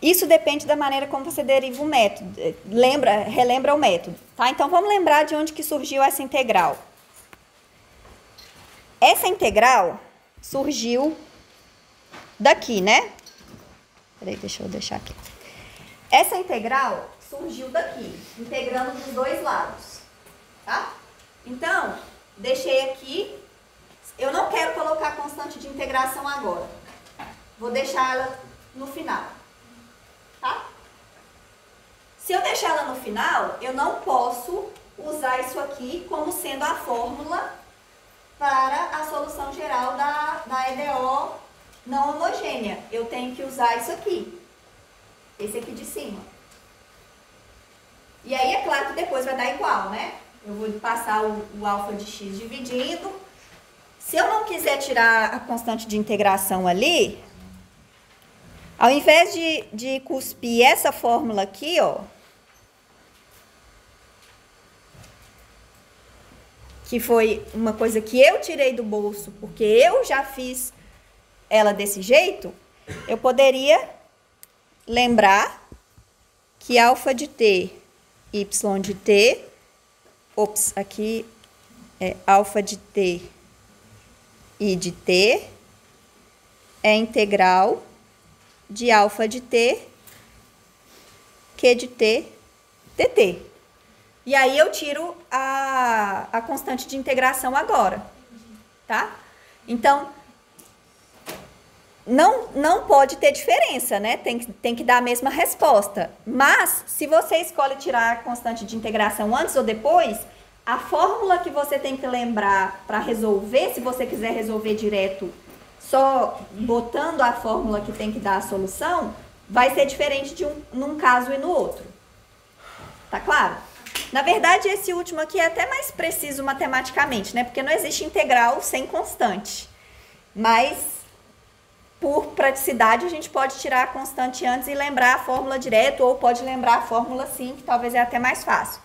Isso depende da maneira como você deriva o método. Relembra o método, tá? Então, vamos lembrar de onde que surgiu essa integral. Essa integral surgiu daqui, né? Peraí, deixa eu deixar aqui. Essa integral surgiu daqui, integrando dos dois lados, tá? Então, deixei aqui. Eu não quero colocar a constante de integração agora. Vou deixar ela no final. Tá? Se eu deixar ela no final, eu não posso usar isso aqui como sendo a fórmula para a solução geral da EDO não homogênea. Eu tenho que usar isso aqui. Esse aqui de cima. E aí, é claro que depois vai dar igual, né? Eu vou passar o alfa de x dividindo. Se eu não quiser tirar a constante de integração ali... Ao invés de cuspir essa fórmula aqui, ó, que foi uma coisa que eu tirei do bolso, porque eu já fiz ela desse jeito, eu poderia lembrar que alfa de t, y de t, aqui é alfa de t, i de t, é integral de alfa de t, q de t, dt. E aí eu tiro a constante de integração agora, tá? Então, não pode ter diferença, né? Tem que dar a mesma resposta. Mas, se você escolhe tirar a constante de integração antes ou depois, a fórmula que você tem que lembrar para resolver, se você quiser resolver direto, só botando a fórmula que tem que dar a solução, vai ser diferente num caso e no outro. Tá claro? Na verdade, esse último aqui é até mais preciso matematicamente, né? Porque não existe integral sem constante. Mas, por praticidade, a gente pode tirar a constante antes e lembrar a fórmula direto, ou pode lembrar a fórmula sim, que talvez é até mais fácil.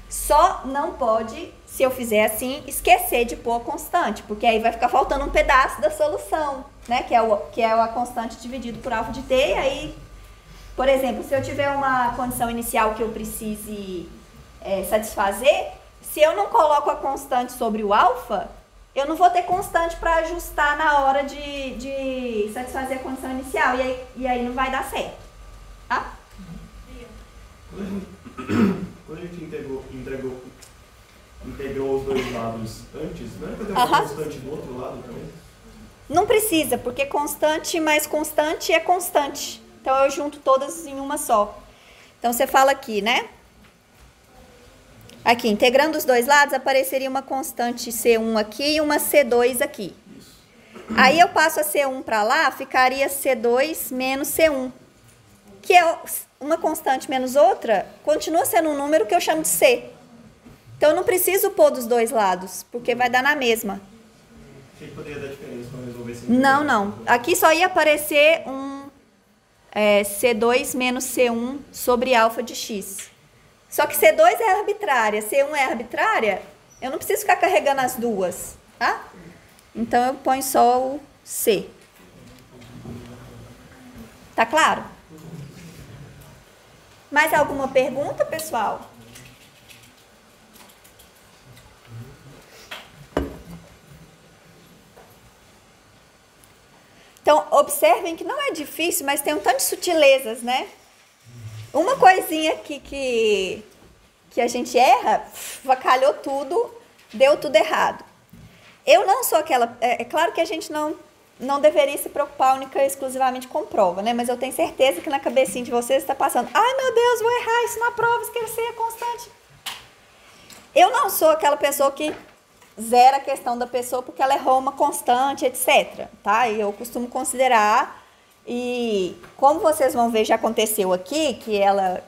Só não pode, se eu fizer assim, esquecer de pôr a constante, porque aí vai ficar faltando um pedaço da solução, né? Que é a constante dividido por alfa de t. E aí, por exemplo, se eu tiver uma condição inicial que eu precise satisfazer, se eu não coloco a constante sobre o alfa, eu não vou ter constante para ajustar na hora de satisfazer a condição inicial, e aí não vai dar certo, tá? Quando a gente integrou os dois lados antes, não era para ter uma constante do outro lado também? Não precisa, porque constante mais constante é constante. Então eu junto todas em uma só. Então você fala aqui, né? Aqui, integrando os dois lados, apareceria uma constante C1 aqui e uma C2 aqui. Aí eu passo a C1 para lá, ficaria C2 menos C1. Que é uma constante menos outra, continua sendo um número que eu chamo de C. Então eu não preciso pôr dos dois lados, porque vai dar na mesma. Achei que poderia dar diferença para resolver esse Não, não. Aqui só ia aparecer um C2 menos C1 sobre alfa de x. Só que C2 é arbitrária, C1 é arbitrária, eu não preciso ficar carregando as duas, tá? Então eu ponho só o C. Tá claro? Mais alguma pergunta, pessoal? Então, observem que não é difícil, mas tem um tanto de sutilezas, né? Uma coisinha que a gente erra, vacalhou tudo, deu tudo errado. Eu não sou aquela... É claro que a gente não deveria se preocupar única e exclusivamente com prova, né? Mas eu tenho certeza que na cabecinha de vocês está passando, ai meu Deus, vou errar isso na prova, esqueci a constante. Eu não sou aquela pessoa que zera a questão da pessoa porque ela errou uma constante, etc. Tá? E eu costumo considerar, e como vocês vão ver, já aconteceu aqui, que ela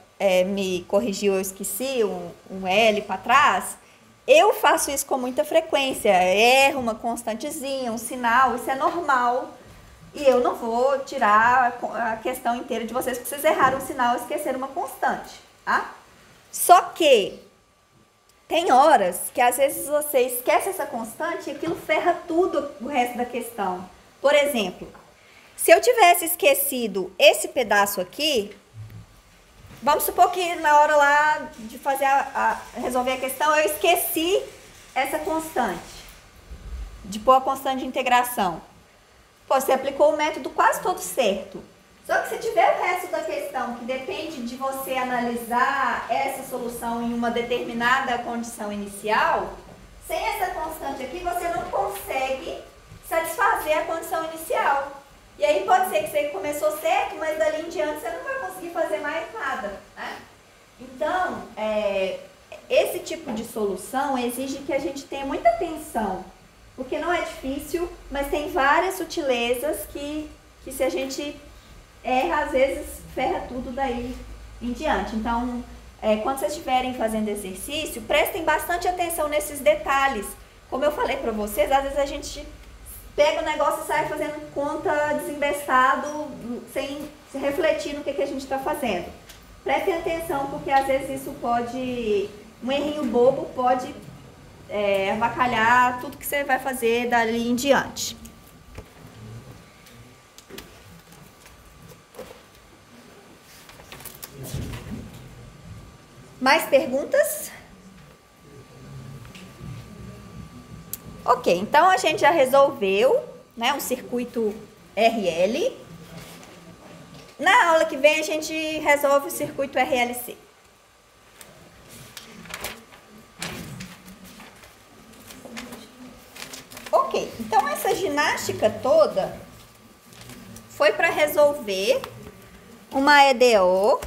me corrigiu, eu esqueci um L para trás. Eu faço isso com muita frequência, erro uma constantezinha, um sinal, isso é normal. E eu não vou tirar a questão inteira de vocês, porque vocês erraram um sinal e esqueceram uma constante, tá? Só que tem horas que às vezes você esquece essa constante e aquilo ferra tudo o resto da questão. Por exemplo, se eu tivesse esquecido esse pedaço aqui, vamos supor que na hora lá de fazer resolver a questão, eu esqueci essa constante, de pôr a constante de integração. Pô, você aplicou o método quase todo certo. Só que se tiver o resto da questão, que depende de você analisar essa solução em uma determinada condição inicial, sem essa constante aqui, você não consegue satisfazer a condição inicial. E aí pode ser que você começou certo, mas dali em diante você não vai conseguir fazer mais nada, né? Então, esse tipo de solução exige que a gente tenha muita atenção, porque não é difícil, mas tem várias sutilezas que se a gente erra, às vezes ferra tudo daí em diante. Então, quando vocês estiverem fazendo exercício, prestem bastante atenção nesses detalhes. Como eu falei para vocês, às vezes a gente pega o negócio e sai fazendo conta desembestado, sem se refletir no que a gente está fazendo. Prestem atenção, porque às vezes isso pode, um errinho bobo pode avacalhar tudo que você vai fazer dali em diante. Mais perguntas? Ok, então a gente já resolveu, né, um circuito RL. Na aula que vem a gente resolve o circuito RLC. Ok, então essa ginástica toda foi para resolver uma EDO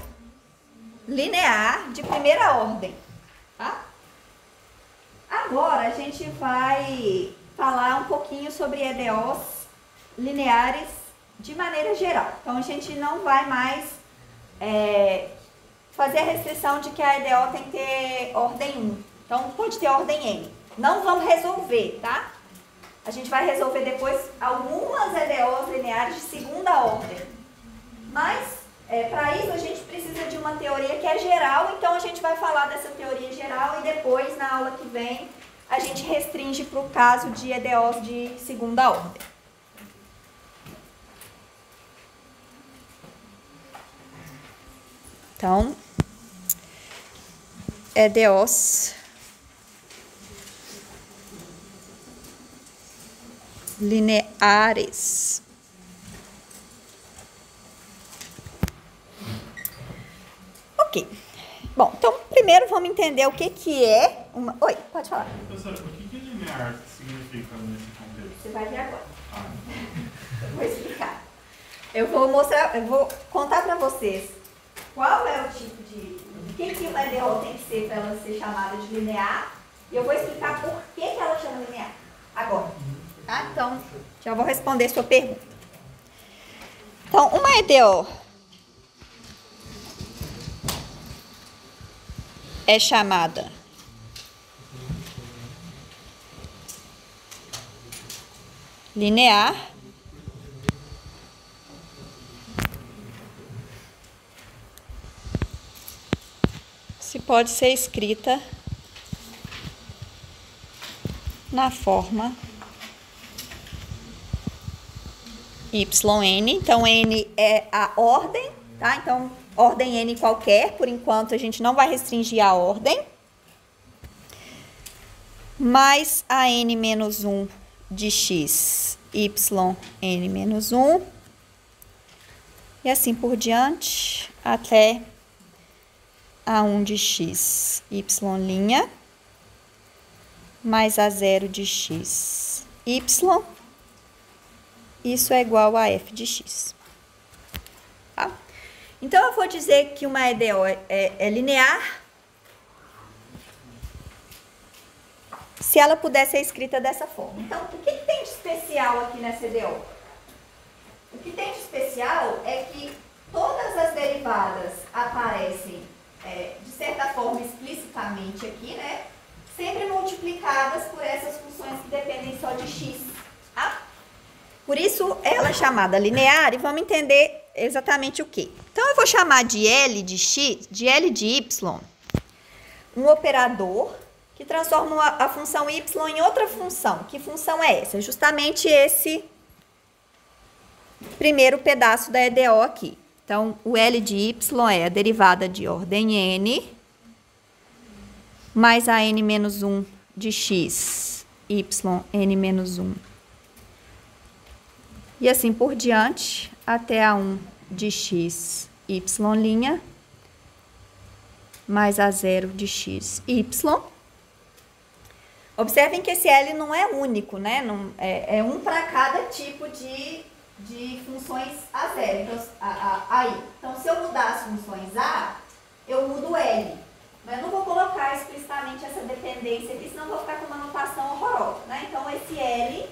linear de primeira ordem, tá? Agora a gente vai falar um pouquinho sobre EDOs lineares de maneira geral. Então a gente não vai mais fazer a restrição de que a EDO tem que ter ordem 1. Então pode ter ordem N. Não vamos resolver, tá? A gente vai resolver depois algumas EDOs lineares de segunda ordem. Mas, para isso, a gente precisa de uma teoria que é geral, então a gente vai falar dessa teoria geral e depois, na aula que vem, a gente restringe para o caso de EDOs de segunda ordem. Então, EDOs lineares. Ok. Bom, então primeiro vamos entender o que é uma... Oi, pode falar. Professora, o que linear significa nesse contexto? Você vai ver agora. Eu vou explicar. Eu vou contar para vocês qual é o tipo de... O que uma EDO tem que ser para ela ser chamada de linear. E eu vou explicar por que ela chama linear agora. Tá? Então, já vou responder sua pergunta. Então, uma EDO é chamada linear se pode ser escrita na forma YN. Então, N é a ordem, tá? Então, ordem N qualquer, por enquanto a gente não vai restringir a ordem. Mais a N menos 1 de X, Y, N menos 1. E assim por diante, até A1 de X, Y', mais A0 de X, Y. Isso é igual a f de x. Tá? Então, eu vou dizer que uma EDO é linear se ela puder ser escrita dessa forma. Então, o que tem de especial aqui nessa EDO? O que tem de especial é que todas as derivadas aparecem, de certa forma, explicitamente aqui, né? Sempre multiplicadas por essas funções que dependem só de x. Tá? Por isso, ela é chamada linear e vamos entender exatamente o que. Então, eu vou chamar de L de x, de L de y, um operador que transforma a função y em outra função. Que função é essa? Justamente esse primeiro pedaço da EDO aqui. Então, o L de y é a derivada de ordem n, mais a n menos 1 de x, y, n menos 1. E assim por diante, até A1 de x, y', mais A0 de x, y. Observem que esse L não é único, né? Não, é um para cada tipo de funções A0. Então, aí. Então, se eu mudar as funções A, eu mudo L. Mas eu não vou colocar explicitamente essa dependência aqui, senão eu vou ficar com uma notação horrorosa, né? Então, esse L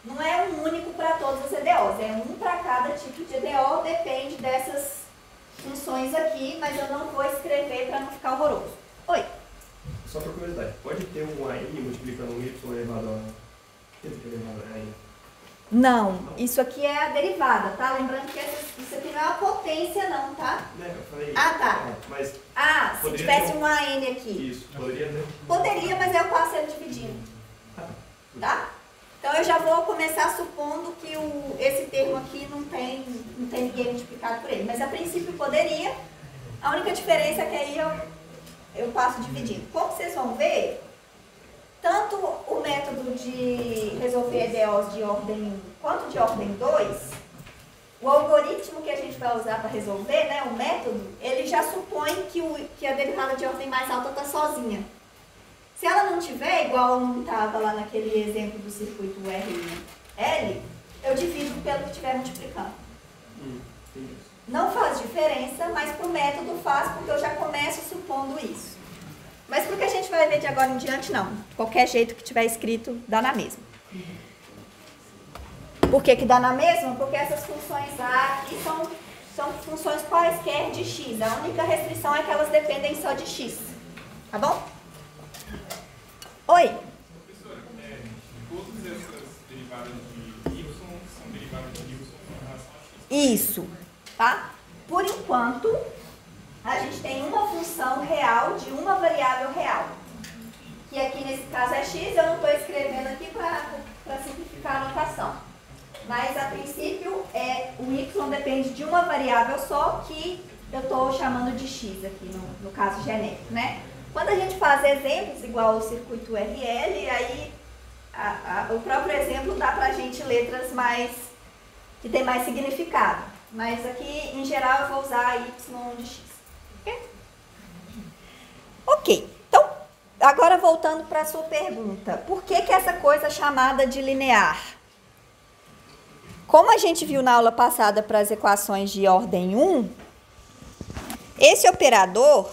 não é um único para todas as EDOs, é um para cada tipo de EDO, depende dessas funções aqui, mas eu não vou escrever para não ficar horroroso. Oi? Só por curiosidade, pode ter um AN multiplicando um Y elevado a N? Não, isso aqui é a derivada, tá? Lembrando que isso aqui não é uma potência não, tá? Eu falei, Ah, tá. Mas se tivesse um AN aqui. isso, poderia ter. Poderia, mas eu passo ele dividindo. Tá? Então, eu já vou começar supondo que esse termo aqui não tem ninguém multiplicado por ele. Mas, a princípio, poderia. A única diferença é que aí eu passo dividindo. Como vocês vão ver, tanto o método de resolver EDOs de ordem 1 quanto de ordem 2, o algoritmo que a gente vai usar para resolver, né, o método, ele já supõe que a derivada de ordem mais alta está sozinha. Se ela não tiver, igual não estava lá naquele exemplo do circuito RL, eu divido pelo que estiver multiplicando. Não faz diferença, mas para o método faz, porque eu já começo supondo isso. Mas para o que a gente vai ver de agora em diante, não. Qualquer jeito que tiver escrito, dá na mesma. Por que dá na mesma? Porque essas funções A aqui são funções quaisquer de x. A única restrição é que elas dependem só de x. Tá bom? Oi? Professora, todas essas derivadas de y são derivadas de y em relação a x. Isso, tá? Por enquanto, a gente tem uma função real de uma variável real. Que aqui nesse caso é x, eu não estou escrevendo aqui para simplificar a notação. Mas a princípio, o y depende de uma variável só que eu estou chamando de x aqui no caso genérico, né? Quando a gente faz exemplos igual o circuito URL, aí o próprio exemplo dá pra gente letras que tem mais significado. Mas aqui, em geral, eu vou usar y de x. Ok, então, agora voltando para a sua pergunta. Por que essa coisa é chamada de linear? Como a gente viu na aula passada para as equações de ordem 1, esse operador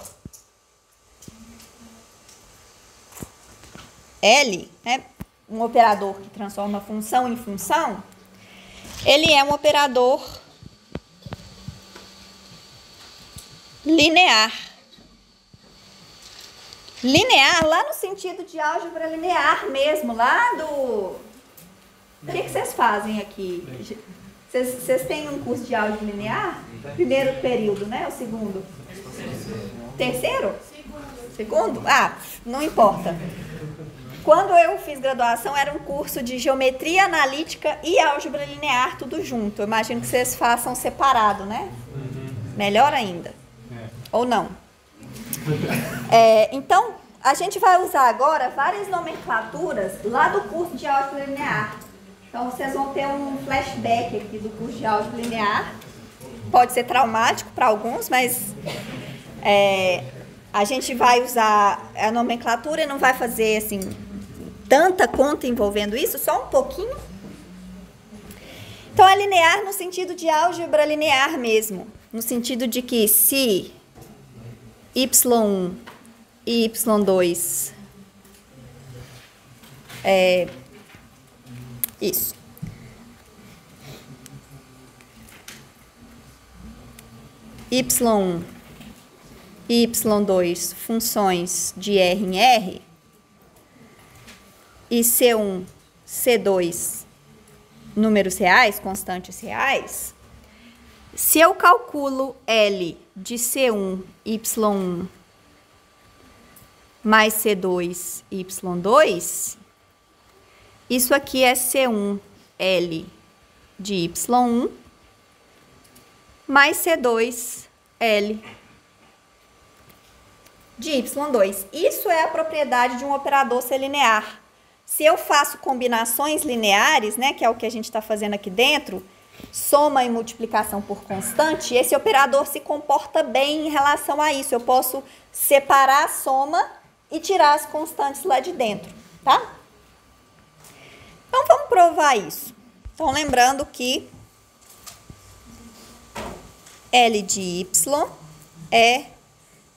L, né, um operador que transforma função em função, ele é um operador linear. Linear lá no sentido de álgebra linear mesmo, lá do... O que vocês fazem aqui? Vocês têm um curso de álgebra linear? Primeiro período, né? O segundo? Terceiro? Segundo? Ah, não importa. Quando eu fiz graduação, era um curso de geometria analítica e álgebra linear, tudo junto. Eu imagino que vocês façam separado, né? Melhor ainda. Ou não. Então, a gente vai usar agora várias nomenclaturas lá do curso de álgebra linear. Então, vocês vão ter um flashback aqui do curso de álgebra linear. Pode ser traumático para alguns, mas a gente vai usar a nomenclatura e não vai fazer, assim, tanta conta envolvendo isso, só um pouquinho. Então, é linear no sentido de álgebra linear mesmo. No sentido de que se y1 e y2 isso. y1 e y2 funções de R em R e C1, C2 números reais, constantes reais, se eu calculo L de C1, Y1 mais C2, Y2, isso aqui é C1, L de Y1 mais C2, L de Y2. Isso é a propriedade de um operador ser linear. Se eu faço combinações lineares, né, que é o que a gente está fazendo aqui dentro, soma e multiplicação por constante, esse operador se comporta bem em relação a isso. Eu posso separar a soma e tirar as constantes lá de dentro, tá? Então, vamos provar isso. Então, lembrando que L de Y é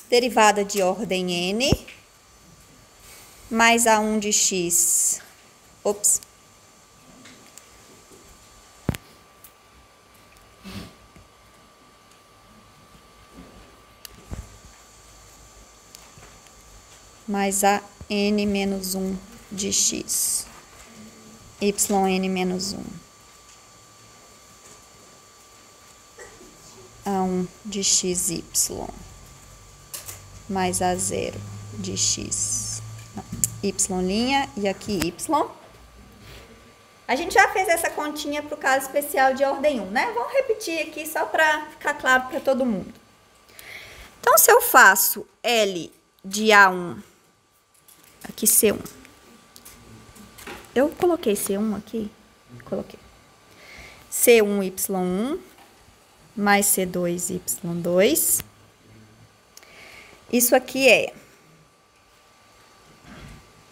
derivada de ordem N mais A1 de X. Ops. Mais a n menos 1 de x, yn menos 1, a1 de xy, mais a 0 de x, y' e aqui y. A gente já fez essa continha para o caso especial de ordem 1, né? Vamos repetir aqui só para ficar claro para todo mundo. Então, se eu faço L de A1, aqui C1. Eu coloquei C1 aqui? Coloquei. C1, Y1, mais C2, Y2. Isso aqui é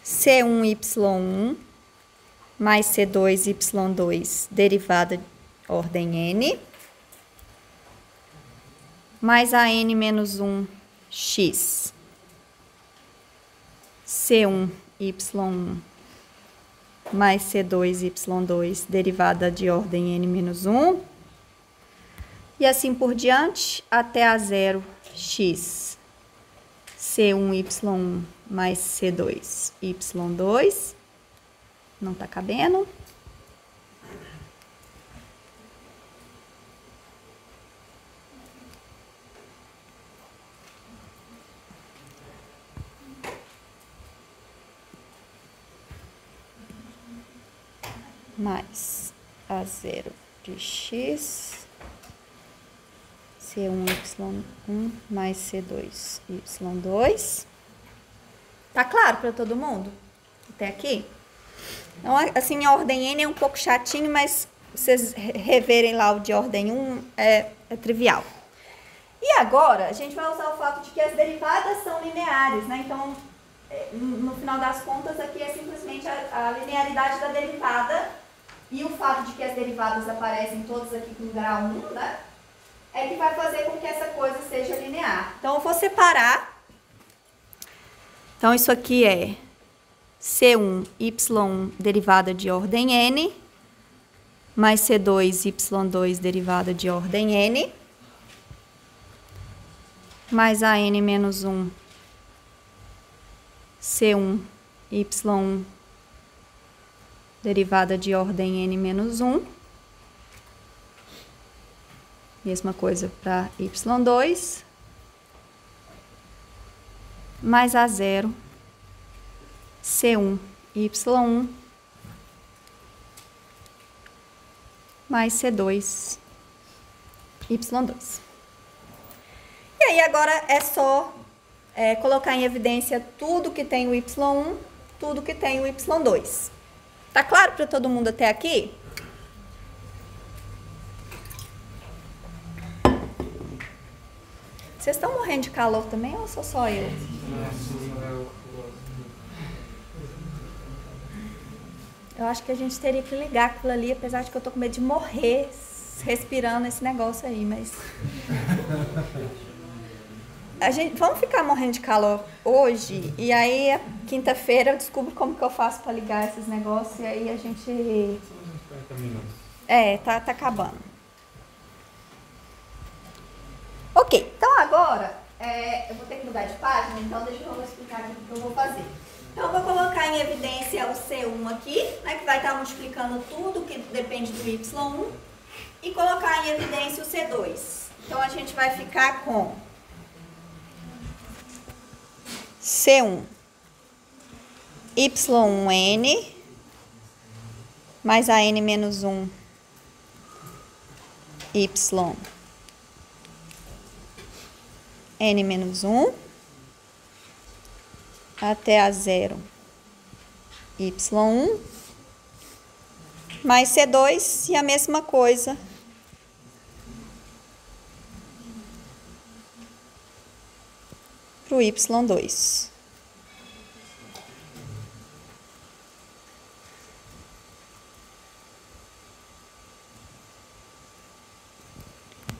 C1, Y1, mais C2, Y2, derivada de ordem N, mais a N menos 1, X. C1, Y1, mais C2, Y2, derivada de ordem N menos 1. E assim por diante, até a 0, X. C1, Y1, mais C2, Y2. Não tá cabendo. mais A0 de x, C1y1 mais C2y2. Tá claro para todo mundo? Até aqui? Então, assim, a ordem n é um pouco chatinho, mas vocês reverem lá o de ordem 1 é trivial. E agora, a gente vai usar o fato de que as derivadas são lineares, né? Então, no final das contas, aqui é simplesmente a linearidade da derivada e o fato de que as derivadas aparecem todas aqui com grau 1, né? É que vai fazer com que essa coisa seja linear. Então, eu vou separar. Então, isso aqui é C1, y1 derivada de ordem n, mais C2, y2 derivada de ordem n, mais a n menos 1, C1, y1 derivada de ordem n menos 1. Mesma coisa para y2, mais A0, C1, y1, mais C2, y2. E aí agora é só colocar em evidência tudo que tem o y1, tudo que tem o y2. Tá claro para todo mundo até aqui? Vocês estão morrendo de calor também ou sou só eu? Eu acho que a gente teria que ligar aquilo ali, apesar de que eu tô com medo de morrer respirando esse negócio aí, mas... Vamos ficar morrendo de calor hoje, e aí quinta-feira eu descubro como que eu faço para ligar esses negócios, e aí a gente... tá acabando. Ok, então agora, eu vou ter que mudar de página, então deixa eu explicar aqui o que eu vou fazer. Então eu vou colocar em evidência o C1 aqui, né, que vai estar multiplicando tudo que depende do Y1, e colocar em evidência o C2. Então a gente vai ficar com C1, Y1N, mais a N menos 1, Y, N menos 1, até a 0, Y1, mais C2 e a mesma coisa para o Y2.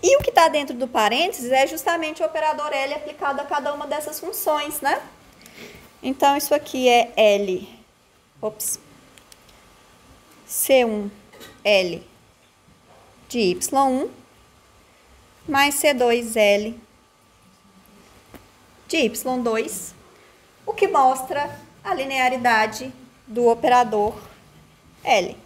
E o que está dentro do parênteses é justamente o operador L aplicado a cada uma dessas funções, né? Então, isso aqui é L, C1L de Y1, mais C2L de Y2, o que mostra a linearidade do operador L.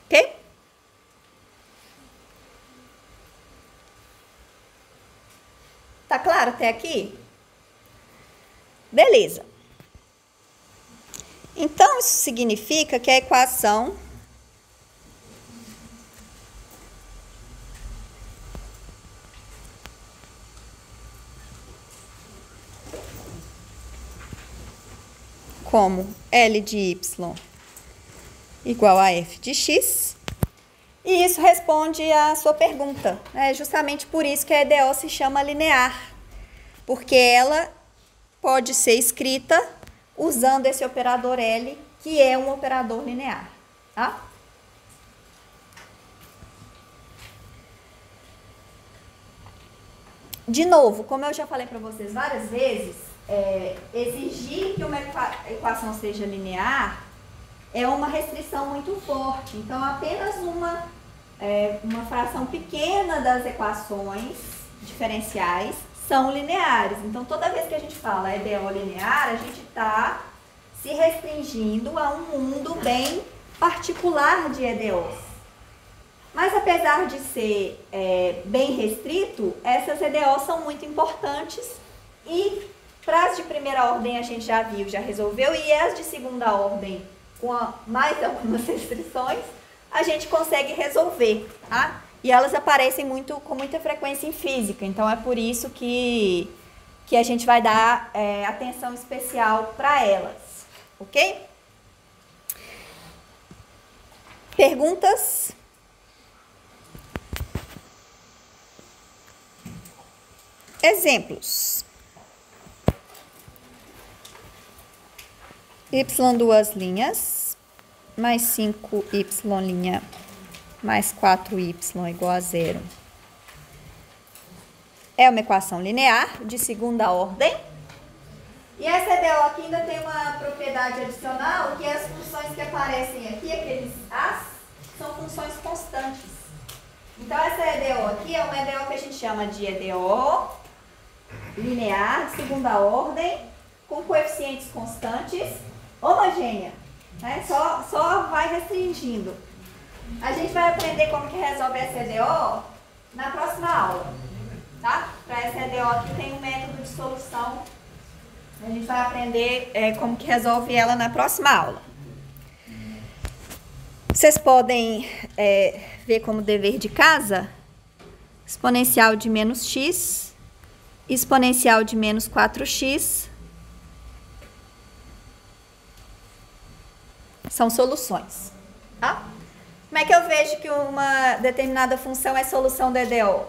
Ok? Tá claro até aqui? Beleza. Então, isso significa que a equação como L de Y igual a F de X, e isso responde à sua pergunta. É justamente por isso que a EDO se chama linear, porque ela pode ser escrita usando esse operador L, que é um operador linear, tá? De novo, como eu já falei para vocês várias vezes, exigir que uma equação seja linear é uma restrição muito forte. Então, apenas uma fração pequena das equações diferenciais são lineares. Então, toda vez que a gente fala EDO linear, a gente está se restringindo a um mundo bem particular de EDOs. Mas, apesar de ser bem restrito, essas EDOs são muito importantes E para as de primeira ordem a gente já viu, já resolveu, e as de segunda ordem, com mais algumas restrições, a gente consegue resolver, tá? E elas aparecem com muita frequência em física, então é por isso que a gente vai dar atenção especial para elas, ok? Perguntas? Exemplos. Y duas linhas, mais 5y' mais 4y igual a 0. É uma equação linear de segunda ordem. E essa EDO aqui ainda tem uma propriedade adicional, que as funções que aparecem aqui, aqueles as, são funções constantes. Então essa EDO aqui é uma EDO que a gente chama de EDO linear de segunda ordem, com coeficientes constantes, homogênea, né? Só vai restringindo. A gente vai aprender como que resolve essa EDO na próxima aula, tá? Para essa EDO aqui tem um método de solução. A gente vai aprender como que resolve ela na próxima aula. Vocês podem ver como dever de casa, exponencial de menos x, exponencial de menos 4x, são soluções, tá? Como é que eu vejo que uma determinada função é solução da EDO?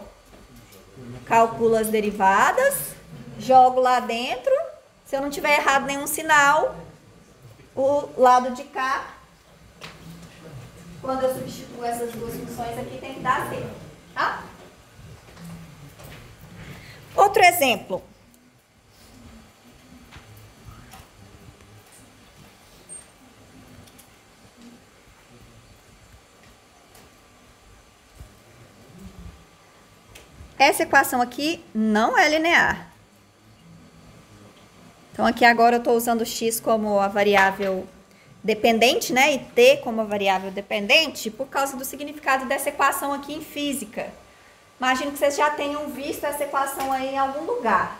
Calculo as derivadas, jogo lá dentro, se eu não tiver errado nenhum sinal, o lado de cá, quando eu substituo essas duas funções aqui, tem que dar certo, tá? Outro exemplo. Essa equação aqui não é linear. Então, aqui agora eu estou usando x como a variável dependente, né? E t como a variável dependente, por causa do significado dessa equação aqui em física. Imagino que vocês já tenham visto essa equação aí em algum lugar.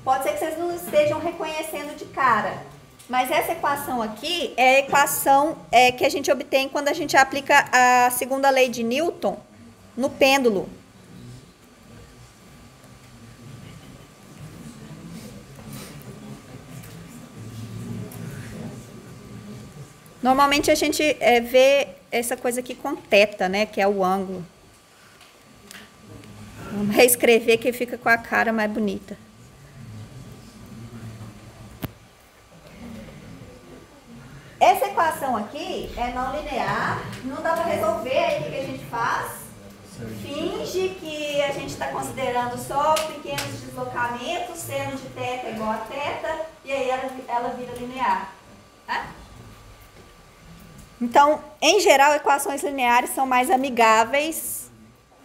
Pode ser que vocês não estejam reconhecendo de cara. Mas essa equação aqui é a equação que a gente obtém quando a gente aplica a segunda lei de Newton no pêndulo. Normalmente a gente vê essa coisa aqui com θ, né? Que é o ângulo. Vamos reescrever que fica com a cara mais bonita. Essa equação aqui é não linear, não dá para resolver, aí o que a gente faz? Finge que a gente está considerando só pequenos deslocamentos, seno de θ igual a θ, e aí ela vira linear. Tá? Então, em geral, equações lineares são mais amigáveis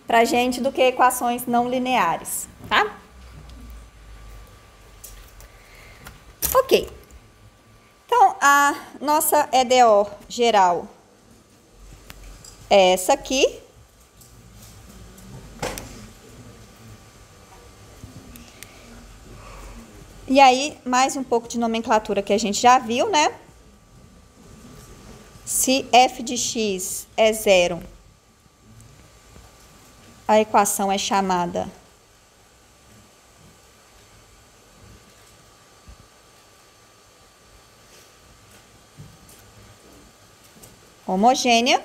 para a gente do que equações não lineares, tá? Ok. Então, a nossa EDO geral é essa aqui. E aí, mais um pouco de nomenclatura que a gente já viu, né? Se f de x é 0, a equação é chamada homogênea.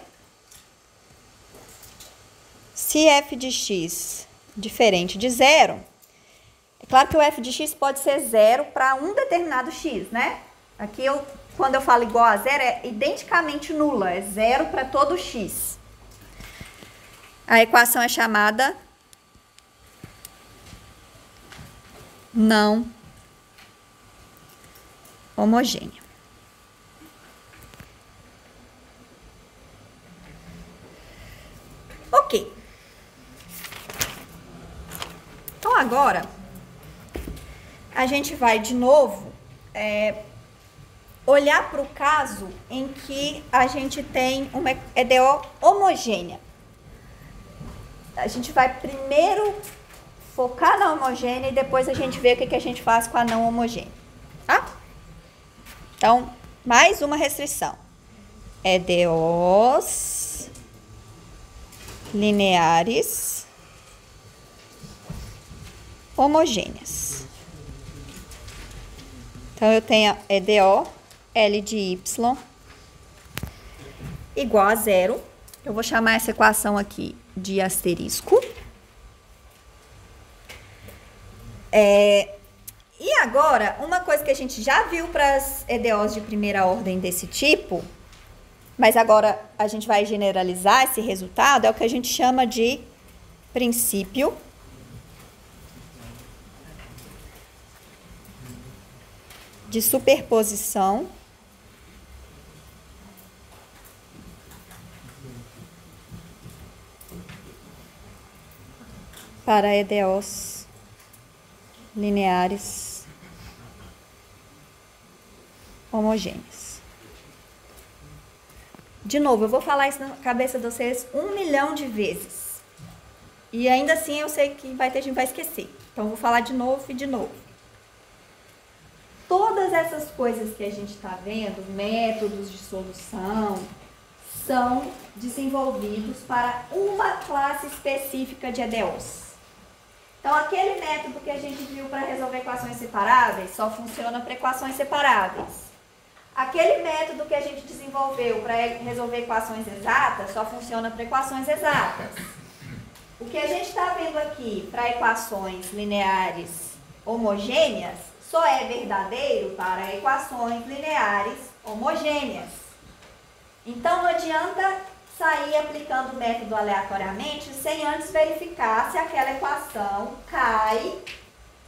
Se f de x diferente de 0, é claro que o f de x pode ser 0 para um determinado x, né? Aqui quando eu falo igual a 0, é identicamente nula, é 0 para todo x. A equação é chamada não homogênea. Ok. Então, agora, a gente vai de novo olhar para o caso em que a gente tem uma EDO homogênea. A gente vai primeiro focar na homogênea e depois a gente vê o que a gente faz com a não homogênea, tá? Então, mais uma restrição. EDOs lineares homogêneas. Então, eu tenho EDO L de Y igual a 0. Eu vou chamar essa equação aqui de asterisco. E agora, uma coisa que a gente já viu para as EDOs de primeira ordem desse tipo, mas agora a gente vai generalizar esse resultado, é o que a gente chama de princípio de superposição para EDOs lineares homogêneas. De novo, eu vou falar isso na cabeça de vocês 1 milhão de vezes. E ainda assim eu sei que vai ter gente que vai esquecer. Então eu vou falar de novo e de novo. Todas essas coisas que a gente está vendo, métodos de solução, são desenvolvidos para uma classe específica de EDOs. Então, aquele método que a gente viu para resolver equações separáveis só funciona para equações separáveis. Aquele método que a gente desenvolveu para resolver equações exatas só funciona para equações exatas. O que a gente está vendo aqui para equações lineares homogêneas só é verdadeiro para equações lineares homogêneas. Então, não adianta sair aplicando o método aleatoriamente sem antes verificar se aquela equação cai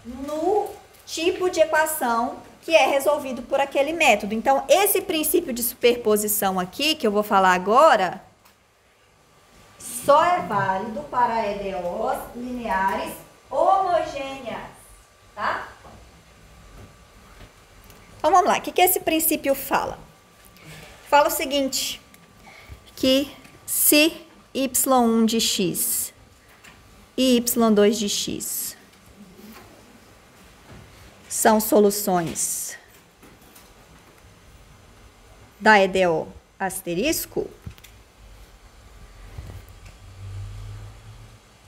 no tipo de equação que é resolvido por aquele método. Então, esse princípio de superposição aqui, que eu vou falar agora, só é válido para EDOs lineares homogêneas, tá? Então, vamos lá. O que esse princípio fala? Fala o seguinte, que se y1 de x e y2 de x são soluções da EDO asterisco,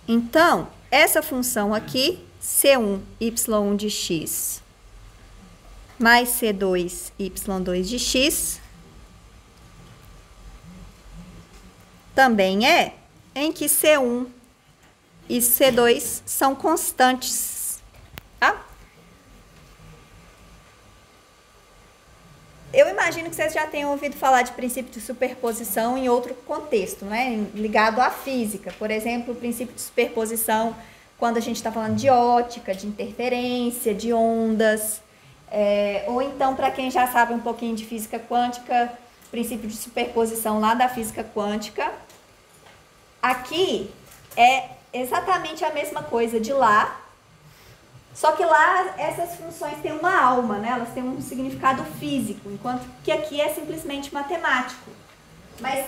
então, essa função aqui, C1 y1 de x mais C2 y2 de x, também é em que C1 e C2 são constantes, tá? Eu imagino que vocês já tenham ouvido falar de princípio de superposição em outro contexto, né? Ligado à física. Por exemplo, o princípio de superposição quando a gente está falando de ótica, de interferência, de ondas. Ou então, para quem já sabe um pouquinho de física quântica, princípio de superposição lá da física quântica. Aqui é exatamente a mesma coisa de lá, só que lá essas funções têm uma alma, né? Elas têm um significado físico, enquanto que aqui é simplesmente matemático. Mas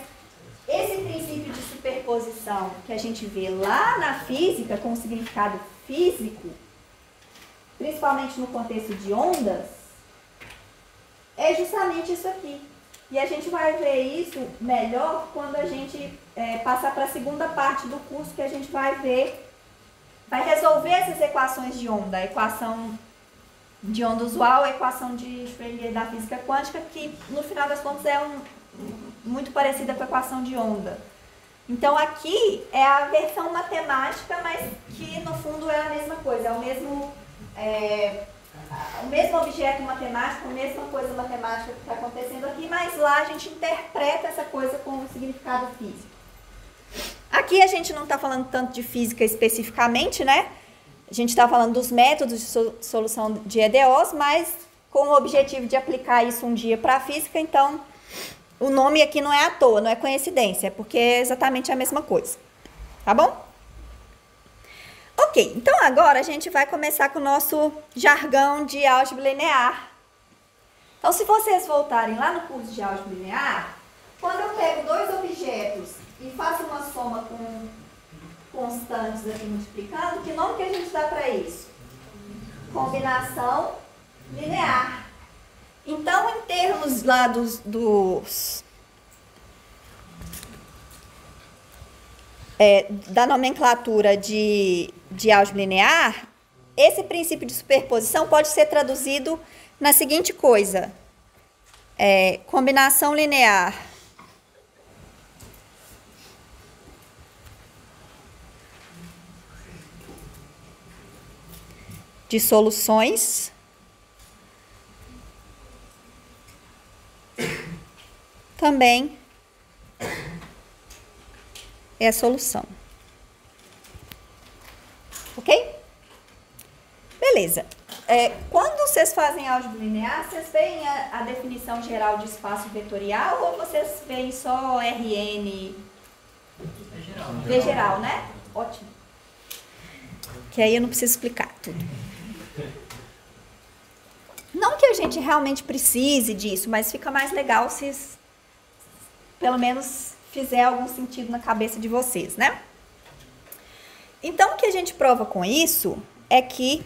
esse princípio de superposição que a gente vê lá na física com um significado físico, principalmente no contexto de ondas, é justamente isso aqui. E a gente vai ver isso melhor quando a gente passar para a segunda parte do curso, que a gente vai resolver essas equações de onda. A equação de onda usual, a equação de Schrödinger da física quântica, que no final das contas é muito parecida com a equação de onda. Então aqui é a versão matemática, mas que no fundo é a mesma coisa, é o mesmo objeto matemático, a mesma coisa matemática que está acontecendo aqui, mas lá a gente interpreta essa coisa com um significado físico. Aqui a gente não está falando tanto de física especificamente, né? A gente está falando dos métodos de solução de EDOs, mas com o objetivo de aplicar isso um dia para a física, então o nome aqui não é à toa, não é coincidência, é porque é exatamente a mesma coisa. Tá bom? Ok, então agora a gente vai começar com o nosso jargão de álgebra linear. Então, se vocês voltarem lá no curso de álgebra linear, quando eu pego dois objetos e faço uma soma com constantes aqui multiplicando, que nome que a gente dá para isso? Combinação linear. Então, em termos lá da nomenclatura de álgebra linear, esse princípio de superposição pode ser traduzido na seguinte coisa: combinação linear de soluções também é a solução. Ok? Beleza. Quando vocês fazem álgebra linear, vocês veem a definição geral de espaço vetorial ou vocês veem só Rn? V geral, né? Ótimo. Que aí eu não preciso explicar tudo. Não que a gente realmente precise disso, mas fica mais legal se pelo menos fizer algum sentido na cabeça de vocês, né? Então, o que a gente prova com isso é que,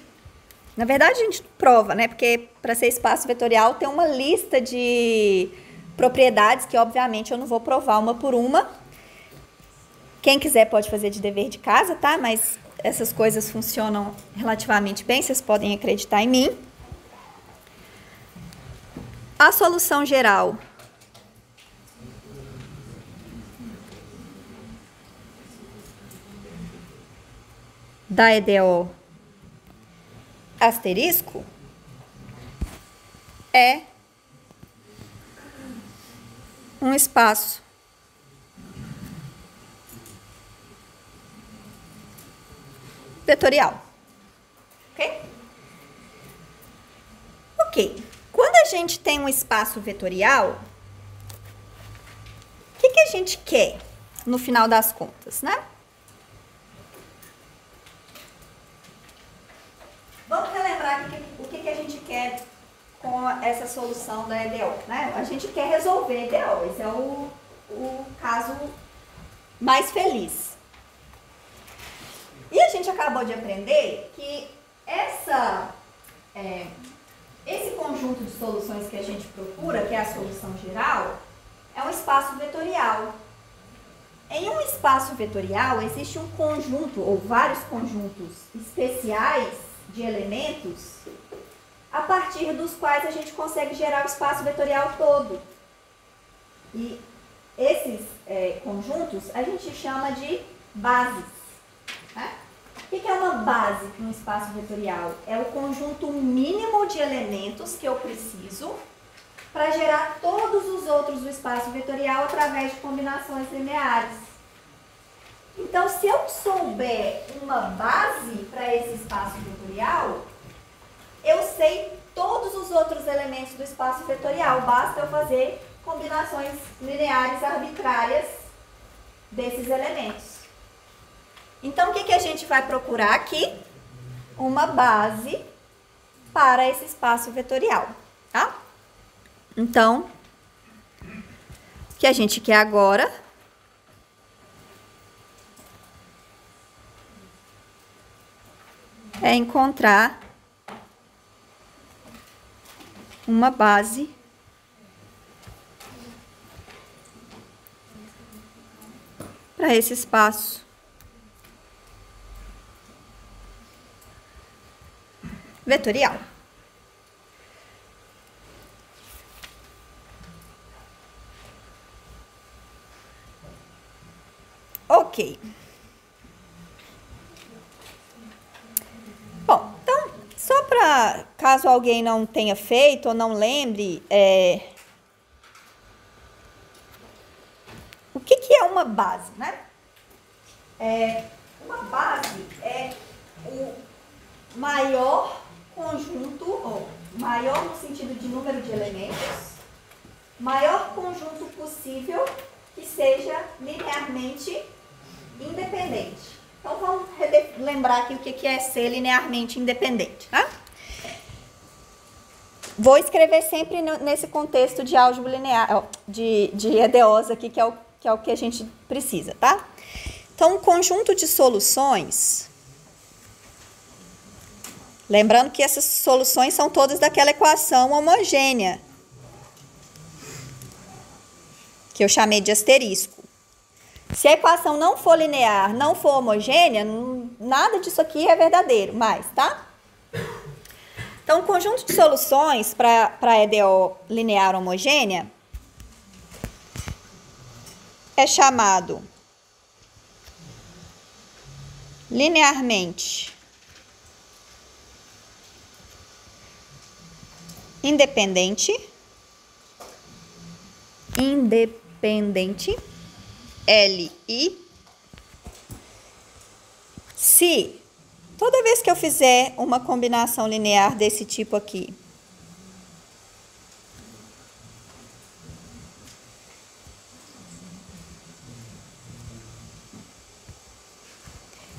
na verdade, a gente prova, né? Porque para ser espaço vetorial tem uma lista de propriedades que, obviamente, eu não vou provar uma por uma. Quem quiser pode fazer de dever de casa, tá? Mas essas coisas funcionam relativamente bem, vocês podem acreditar em mim. A solução geral da EDO asterisco é um espaço vetorial. Ok? Ok. Quando a gente tem um espaço vetorial, o que a gente quer no final das contas, né? Vamos relembrar o que a gente quer com essa solução da EDO, né? A gente quer resolver a EDO, esse é o caso mais feliz. E a gente acabou de aprender que esse conjunto de soluções que a gente procura, que é a solução geral, é um espaço vetorial. Em um espaço vetorial existe um conjunto ou vários conjuntos especiais de elementos a partir dos quais a gente consegue gerar o espaço vetorial todo. E esses conjuntos a gente chama de bases. Né? O que é uma base para um espaço vetorial? É o conjunto mínimo de elementos que eu preciso para gerar todos os outros do espaço vetorial através de combinações lineares. Então, se eu souber uma base para esse espaço vetorial, eu sei todos os outros elementos do espaço vetorial. Basta eu fazer combinações lineares arbitrárias desses elementos. Então, o que a gente vai procurar aqui? Uma base para esse espaço vetorial, tá? Então, o que a gente quer agora é encontrar uma base para esse espaço vetorial. Ok. Bom, então, só para caso alguém não tenha feito ou não lembre, o que é uma base, né? Uma base é o maior conjunto, ou maior no sentido de número de elementos, maior conjunto possível que seja linearmente independente. Então, vamos lembrar aqui o que é ser linearmente independente, tá? Vou escrever sempre nesse contexto de álgebra linear, de EDOs aqui, que é o que a gente precisa, tá? Então, um conjunto de soluções, lembrando que essas soluções são todas daquela equação homogênea, que eu chamei de asterisco. Se a equação não for linear, não for homogênea, nada disso aqui é verdadeiro mais, tá? Então, um conjunto de soluções para a EDO linear homogênea é chamado linearmente independente, LI, se toda vez que eu fizer uma combinação linear desse tipo aqui,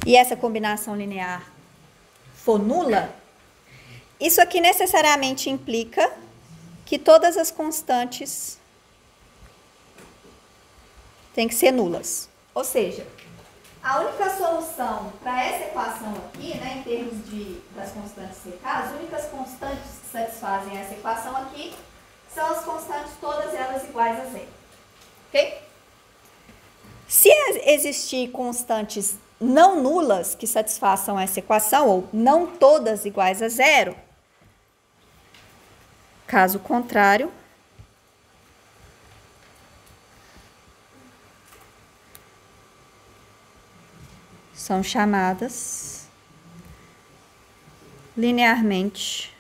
e essa combinação linear for nula, isso aqui necessariamente implica que todas as constantes têm que ser nulas. Ou seja, a única solução para essa equação aqui, né, em termos das constantes CK, as únicas constantes que satisfazem essa equação aqui são as constantes todas elas iguais a zero. Ok? Se existir constantes não nulas que satisfaçam essa equação, ou não todas iguais a zero, caso contrário, são chamadas linearmente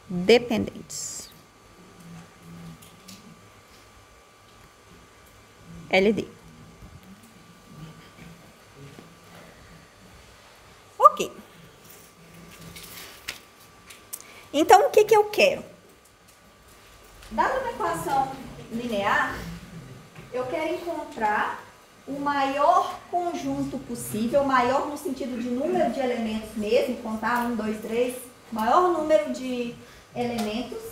dependentes. LD. Ok. Então, o que eu quero? Dada uma equação linear, eu quero encontrar o maior conjunto possível, maior no sentido de número de elementos mesmo, contar 1, 2, 3, maior número de elementos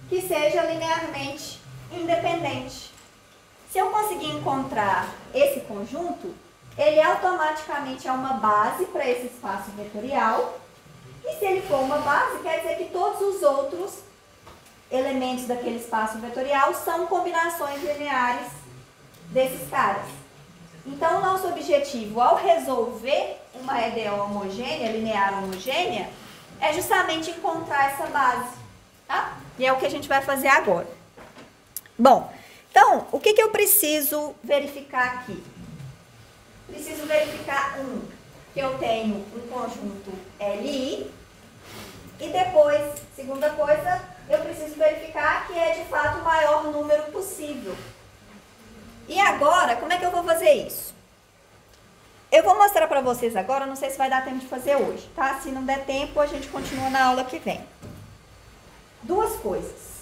que seja linearmente independente. Se eu conseguir encontrar esse conjunto, ele automaticamente é uma base para esse espaço vetorial. E se ele for uma base, quer dizer que todos os outros elementos daquele espaço vetorial são combinações lineares desses caras. Então, o nosso objetivo ao resolver uma EDO homogênea, linear homogênea, é justamente encontrar essa base, tá? E é o que a gente vai fazer agora. Bom, então, o que eu preciso verificar aqui? Preciso verificar, que eu tenho um conjunto LI, e depois, segunda coisa, eu preciso verificar que é de fato o maior número possível. E agora, como é que eu vou fazer isso? Eu vou mostrar para vocês agora, não sei se vai dar tempo de fazer hoje, tá? Se não der tempo, a gente continua na aula que vem. Duas coisas.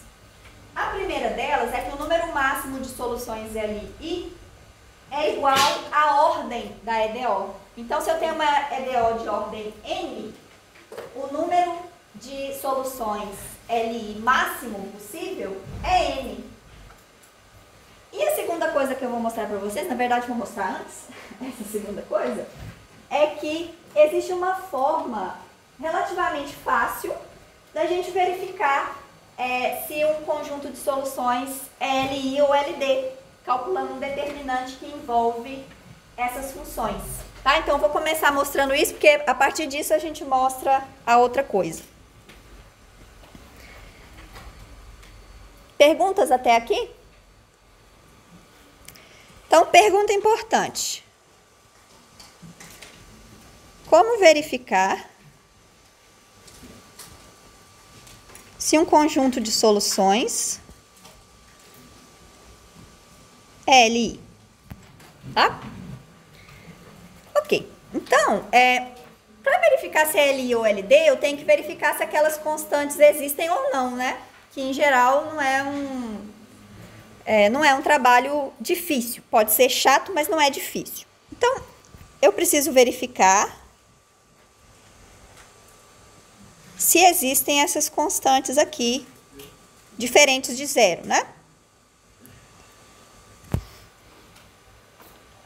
A primeira delas é que o número máximo de soluções LI é igual à ordem da EDO. Então, se eu tenho uma EDO de ordem N, o número de soluções LI máximo possível é N. E a segunda coisa que eu vou mostrar para vocês, na verdade vou mostrar antes, essa segunda coisa, é que existe uma forma relativamente fácil da gente verificar se um conjunto de soluções é LI ou LD, calculando um determinante que envolve essas funções. Tá? Então, eu vou começar mostrando isso, porque a partir disso a gente mostra a outra coisa. Perguntas até aqui? Então, pergunta importante. Como verificar se um conjunto de soluções é LI? Tá? Ok. Então, para verificar se é LI ou LD, eu tenho que verificar se aquelas constantes existem ou não, né? Que, em geral, não é um trabalho difícil. Pode ser chato, mas não é difícil. Então, eu preciso verificar se existem essas constantes aqui, diferentes de zero, né?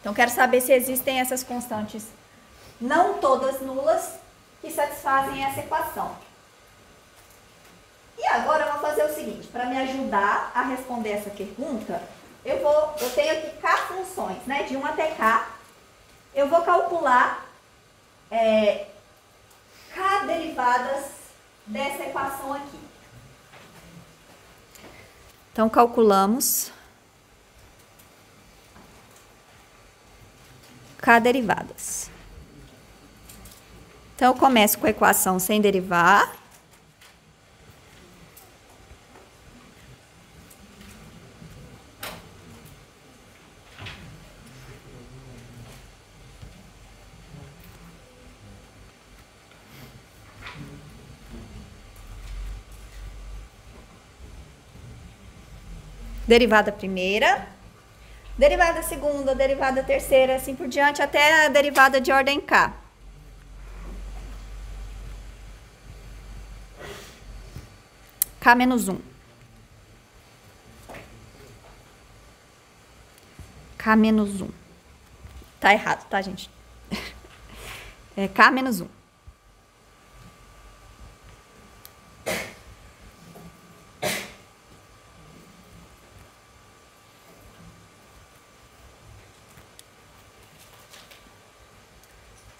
Então, quero saber se existem essas constantes não todas nulas que satisfazem essa equação. E agora eu vou fazer o seguinte, para me ajudar a responder essa pergunta, eu tenho aqui K funções, né, de 1 até K. Eu vou calcular K derivadas dessa equação aqui. Então, calculamos K derivadas. Então, eu começo com a equação sem derivar. Derivada primeira, derivada segunda, derivada terceira, assim por diante, até a derivada de ordem K. K menos 1. K menos 1. Tá errado, tá, gente? É K menos 1.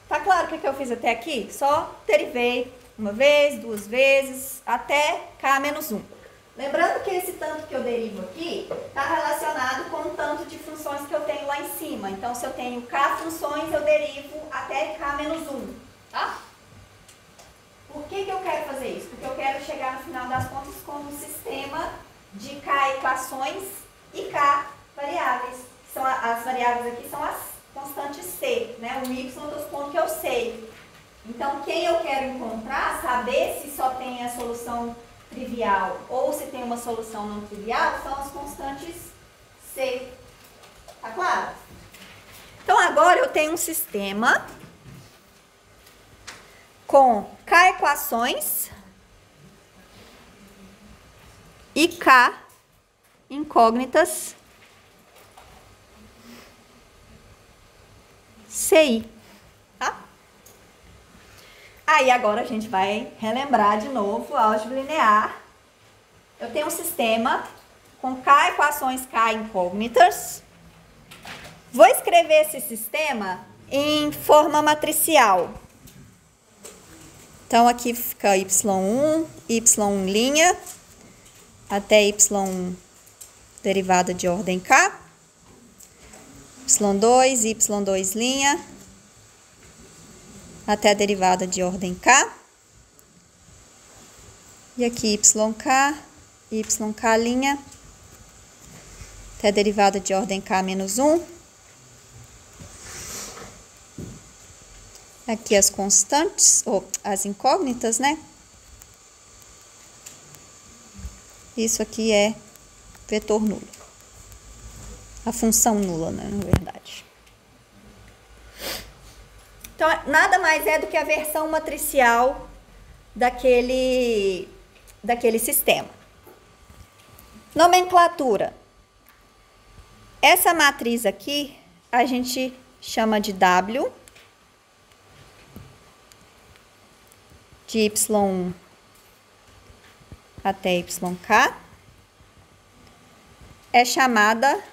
Tá claro o que eu fiz até aqui? Só derivei uma vez, duas vezes, até K menos 1. Lembrando que esse tanto que eu derivo aqui está relacionado com o tanto de funções que eu tenho lá em cima. Então, se eu tenho K funções, eu derivo até K menos 1. Tá? Por que eu quero fazer isso? Porque eu quero chegar no final das contas com um sistema de K equações e K variáveis. As variáveis aqui são as constantes C, né? O Y eu estou supondo que eu sei. Então, quem eu quero encontrar, saber se só tem a solução trivial ou se tem uma solução não trivial, são as constantes C. Tá claro? Então, agora eu tenho um sistema com K equações e K incógnitas CI. Tá? Aí agora a gente vai relembrar de novo a álgebra linear. Eu tenho um sistema com K equações K incógnitas. Vou escrever esse sistema em forma matricial. Então aqui fica y1, y1' até y1 derivada de ordem K. y2, y2' até a derivada de ordem K. E aqui yk, yk' até a derivada de ordem K menos 1. Aqui as constantes, ou as incógnitas, né? Isso aqui é vetor nulo. A função nula, né, na verdade. Então, nada mais é do que a versão matricial daquele sistema. Nomenclatura. Essa matriz aqui, a gente chama de W, de Y1 até YK. É chamada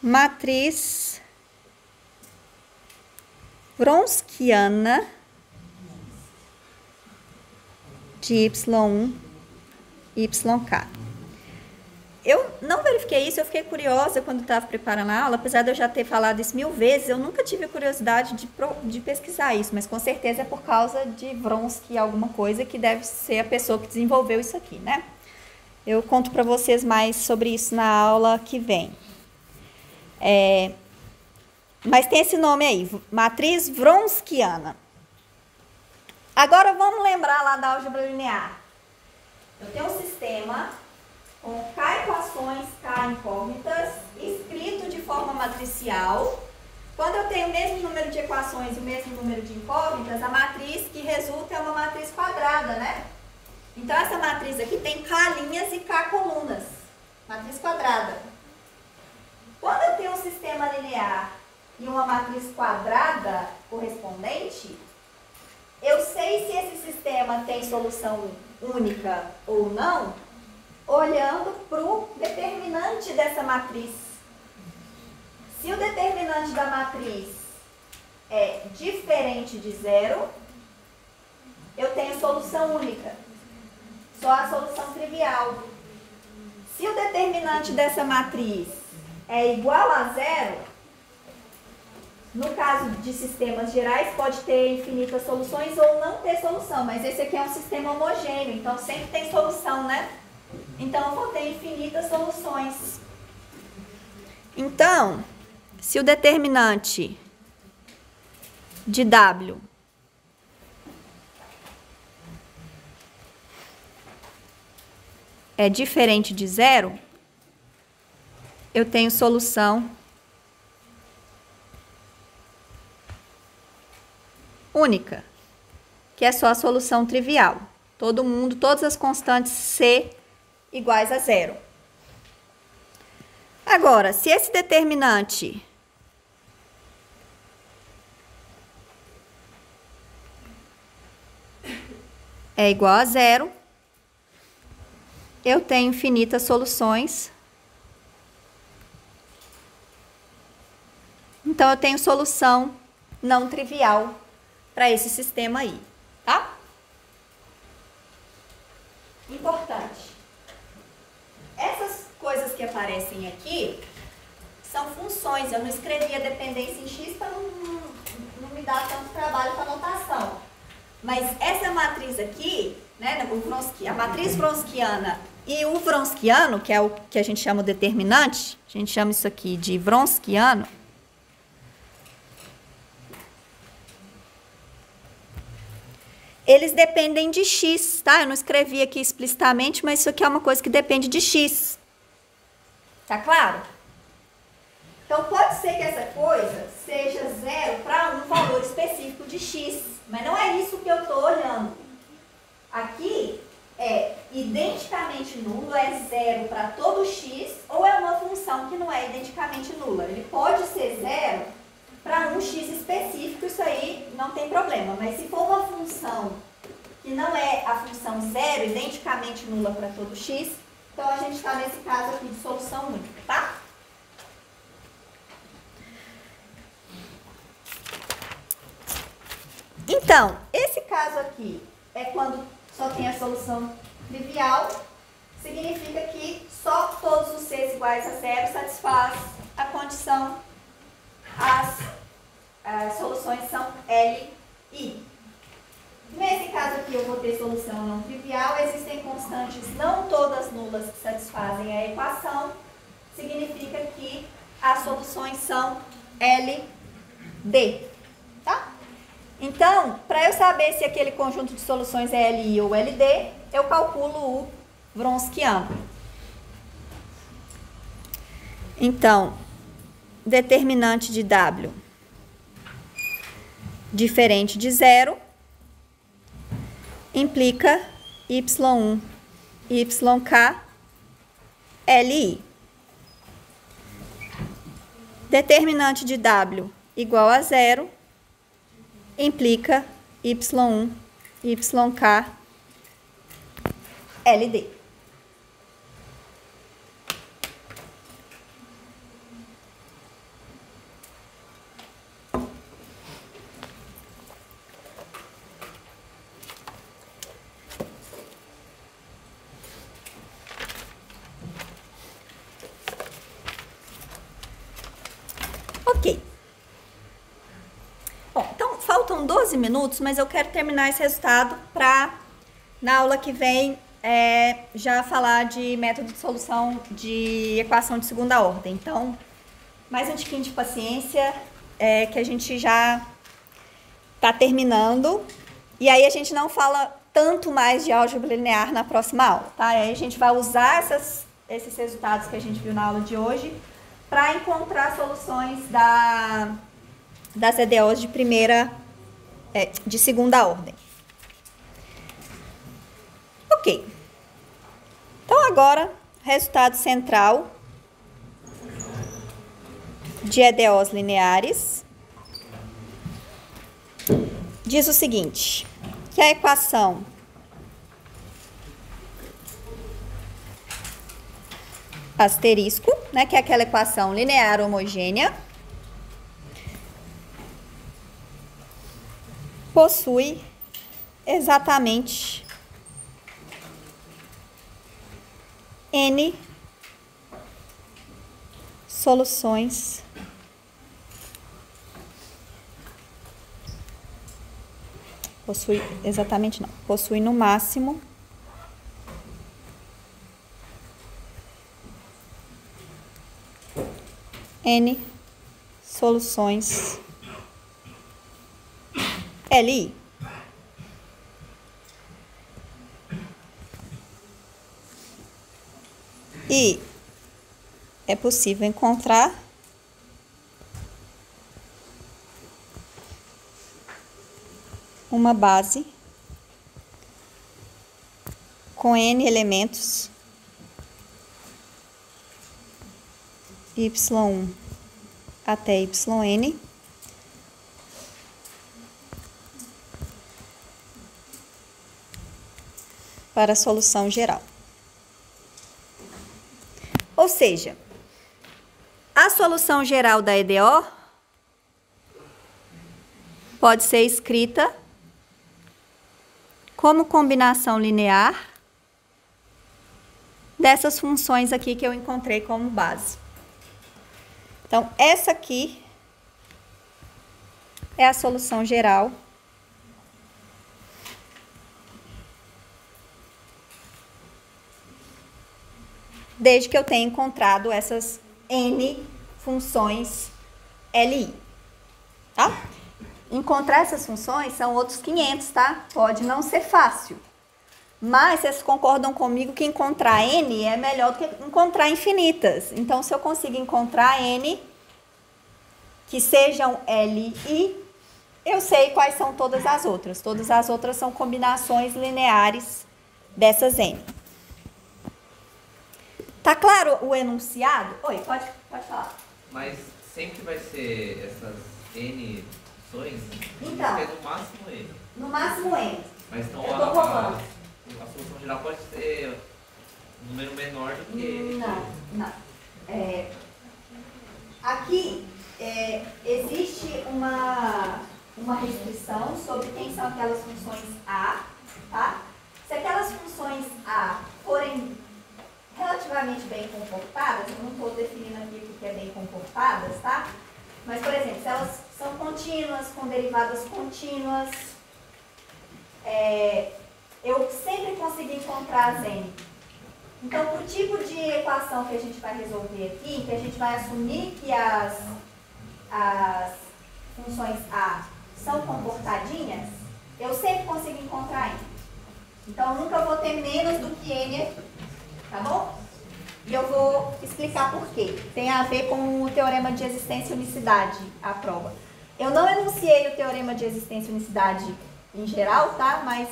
matriz Wronskiana de Y1 e YK. Eu não verifiquei isso, eu fiquei curiosa quando estava preparando a aula, apesar de eu já ter falado isso 1000 vezes, eu nunca tive a curiosidade de pesquisar isso, mas com certeza é por causa de Wronski alguma coisa, que deve ser a pessoa que desenvolveu isso aqui, né? Eu conto para vocês mais sobre isso na aula que vem. Mas tem esse nome aí, matriz Wronskiana. Agora vamos lembrar lá da álgebra linear. Eu tenho um sistema com K equações, K incógnitas, escrito de forma matricial. Quando eu tenho o mesmo número de equações e o mesmo número de incógnitas, a matriz que resulta é uma matriz quadrada, né? Então, essa matriz aqui tem K linhas e K colunas. Matriz quadrada. sistema linear e uma matriz quadrada correspondente, eu sei se esse sistema tem solução única ou não, olhando para o determinante dessa matriz. Se o determinante da matriz é diferente de zero, eu tenho solução única, só a solução trivial. Se o determinante dessa matriz é igual a zero, no caso de sistemas gerais, pode ter infinitas soluções ou não ter solução, mas esse aqui é um sistema homogêneo, então sempre tem solução, né? Então, eu vou ter infinitas soluções. Então, se o determinante de W é diferente de zero, eu tenho solução única, que é só a solução trivial. Todas as constantes C iguais a zero. Agora, se esse determinante é igual a zero, eu tenho infinitas soluções. Então, eu tenho solução não trivial para esse sistema aí, tá? Importante. Essas coisas que aparecem aqui são funções. Eu não escrevi a dependência em X para não me dar tanto trabalho com a notação. Mas essa matriz aqui, né, a matriz Wronskiana e o Wronskiano, que é o que a gente chama o determinante, a gente chama isso aqui de Wronskiano, eles dependem de X, tá? Eu não escrevi aqui explicitamente, mas isso aqui é uma coisa que depende de X. Tá claro? Então, pode ser que essa coisa seja zero para um valor específico de X, mas não é isso que eu estou olhando. Aqui é identicamente nulo, é zero para todo X, ou é uma função que não é identicamente nula. Ele pode ser zero para um x específico, isso aí não tem problema. Mas se for uma função que não é a função zero, identicamente nula para todo x, então a gente está nesse caso aqui de solução única, tá? Então, esse caso aqui é quando só tem a solução trivial, significa que só todos os c's iguais a zero satisfaz a condição. As soluções são L e I. Nesse caso aqui eu vou ter solução não trivial, existem constantes não todas nulas que satisfazem a equação, significa que as soluções são L, D, tá? Então, para eu saber se aquele conjunto de soluções é LI ou LD, eu calculo o Wronskiano. Então, determinante de W diferente de zero implica Y1, YK, LI. Determinante de W igual a zero implica Y1, YK, LD. Ok. Bom, então faltam 12 minutos, mas eu quero terminar esse resultado para, na aula que vem, já falar de método de solução de equação de segunda ordem. Então, mais um tiquinho de paciência, que a gente já está terminando. E aí a gente não fala tanto mais de álgebra linear na próxima aula, tá? Aí a gente vai usar esses resultados que a gente viu na aula de hoje para encontrar soluções das EDOs de segunda ordem. Ok. Então, agora, resultado central de EDOs lineares diz o seguinte, que a equação asterisco, né, que é aquela equação linear homogênea, possui exatamente N soluções possui exatamente não, possui no máximo N soluções LI. E é possível encontrar uma base com N elementos Y1 até YN para a solução geral. Ou seja, a solução geral da EDO pode ser escrita como combinação linear dessas funções aqui que eu encontrei como base. Então, essa aqui é a solução geral desde que eu tenha encontrado essas N funções LI, tá? Encontrar essas funções são outros 500, tá? Pode não ser fácil, mas vocês concordam comigo que encontrar N é melhor do que encontrar infinitas. Então, se eu conseguir encontrar N que sejam LI, eu sei quais são todas as outras. Todas as outras são combinações lineares dessas N. Tá claro o enunciado? Oi, pode falar. Mas sempre vai ser essas N funções? Então. Vai ter no máximo N. No máximo N. Mas então Eu tô roubando. a solução geral pode ser um número menor do que N. Não. Aqui existe uma restrição sobre quem são aquelas funções A, tá? Se aquelas funções A forem relativamente bem comportadas, eu não estou definindo aqui o que é bem comportadas, tá? Mas, por exemplo, se elas são contínuas, com derivadas contínuas, eu sempre consegui encontrar as N. Então, o tipo de equação que a gente vai resolver aqui, que a gente vai assumir que as funções A são comportadinhas, eu sempre consigo encontrar N. Então, eu nunca vou ter menos do que N aqui. Tá bom? E eu vou explicar por quê. Tem a ver com o teorema de existência e unicidade, a prova. Eu não enunciei o teorema de existência e unicidade em geral, tá? Mas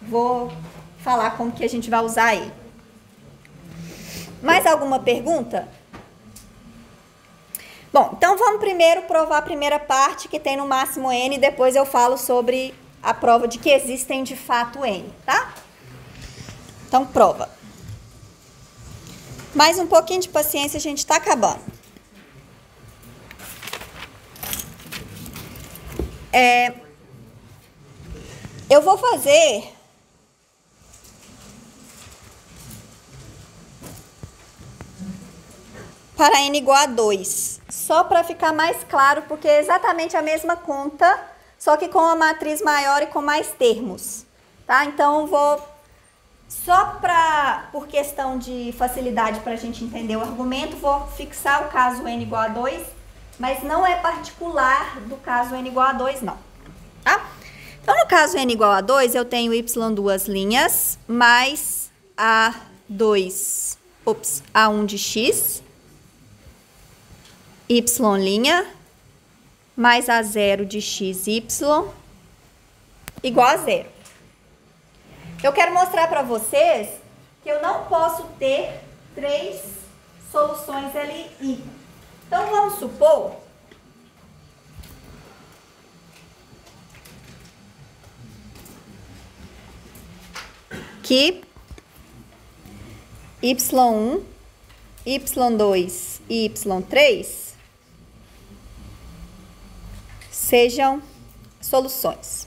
vou falar como que a gente vai usar ele. Mais alguma pergunta? Bom, então vamos primeiro provar a primeira parte, que tem no máximo N, e depois eu falo sobre a prova de que existem de fato N, tá? Então, prova. Mais um pouquinho de paciência, a gente está acabando. Eu vou fazer para n igual a 2, só para ficar mais claro, porque é exatamente a mesma conta, só que com a matriz maior e com mais termos, tá? Então, vou... Só por questão de facilidade para a gente entender o argumento, vou fixar o caso n igual a 2, mas não é particular do caso n igual a 2, não. Tá? Então, no caso n igual a 2, eu tenho y duas linhas, mais A1 de x, y', mais A0 de xy, igual a 0. Eu quero mostrar para vocês que eu não posso ter 3 soluções LI. Então, vamos supor que y1, y2 e y3 sejam soluções.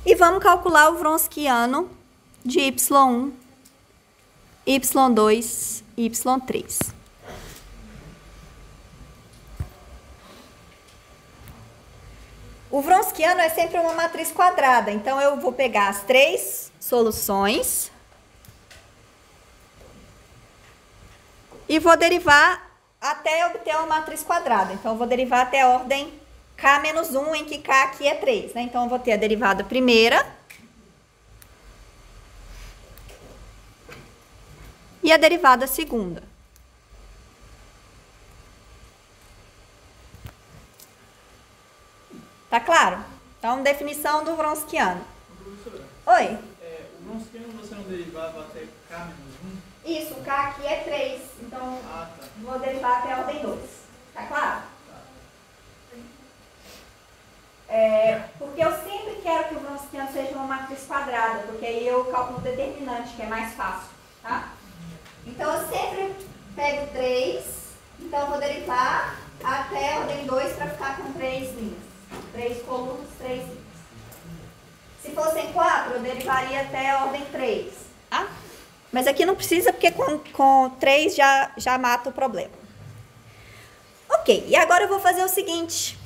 E vamos calcular o Wronskiano de y1, y2 e y3. O Wronskiano é sempre uma matriz quadrada, então eu vou pegar as três soluções e vou derivar até obter uma matriz quadrada. Então, eu vou derivar até a ordem k menos 1, em que k aqui é 3, né? Então, eu vou ter a derivada primeira e a derivada segunda. Tá claro? Então, definição do Wronskiano. Professora, Oi? o Wronskiano você não derivava até k menos 1? Isso, o k aqui é 3, então Ah, tá. vou derivar até a ordem 2. Tá claro? Porque eu sempre quero que o Wronskiano seja uma matriz quadrada, porque aí eu calculo o determinante, que é mais fácil, tá? Então, eu sempre pego 3, então eu vou derivar até a ordem 2 para ficar com 3 linhas. 3 colunas, 3 linhas. Se fossem 4, eu derivaria até a ordem 3, tá? Mas aqui não precisa, porque com 3 já mata o problema. Ok, e agora eu vou fazer o seguinte.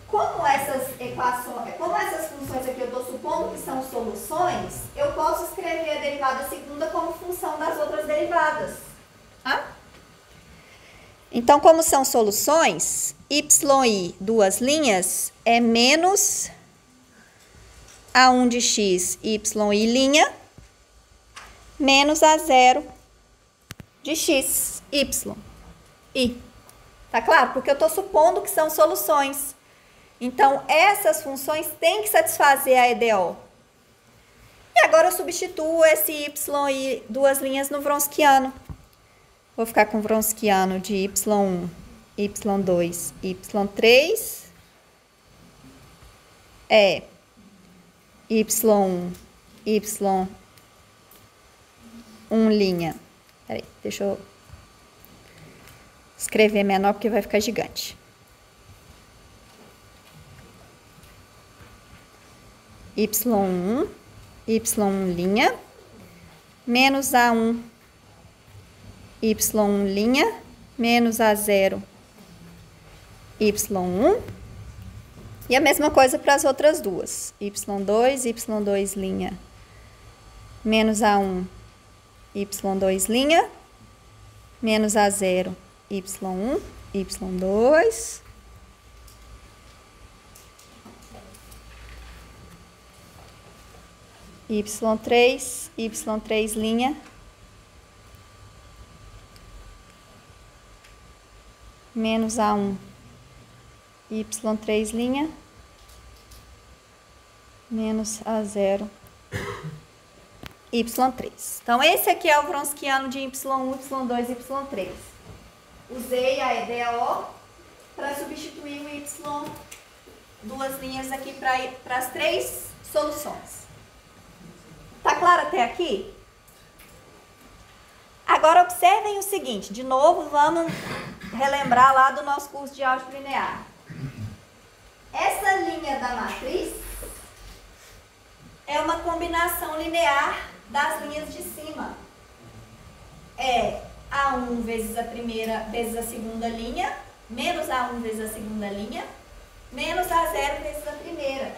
Como essas equações, como essas funções aqui eu estou supondo que são soluções, eu posso escrever a derivada segunda como função das outras derivadas. Tá? Então, como são soluções, y, duas linhas, é menos a1 de x, y', menos a0 de x, y. Tá claro? Porque eu estou supondo que são soluções. Então, essas funções têm que satisfazer a EDO. E agora eu substituo esse y e duas linhas no Wronskiano. Vou ficar com o Wronskiano de y1, y2, y3 é y1, y1'. Peraí, deixa eu escrever menor porque vai ficar gigante. y1, y', menos a1, y', menos a0, y1. E a mesma coisa para as outras duas. y2, y2', menos a1, y2', menos a0, y1, y2. y3, y3', menos a1, y3', menos a0, y3. Então, esse aqui é o Wronskiano de y1, y2, y3. Usei a EDO para substituir o y, duas linhas aqui para as três soluções. Tá claro até aqui? Agora, observem o seguinte. De novo, vamos relembrar lá do nosso curso de álgebra linear. Essa linha da matriz é uma combinação linear das linhas de cima. É A1 vezes a primeira vezes a segunda linha, menos A1 vezes a segunda linha, menos A0 vezes a primeira.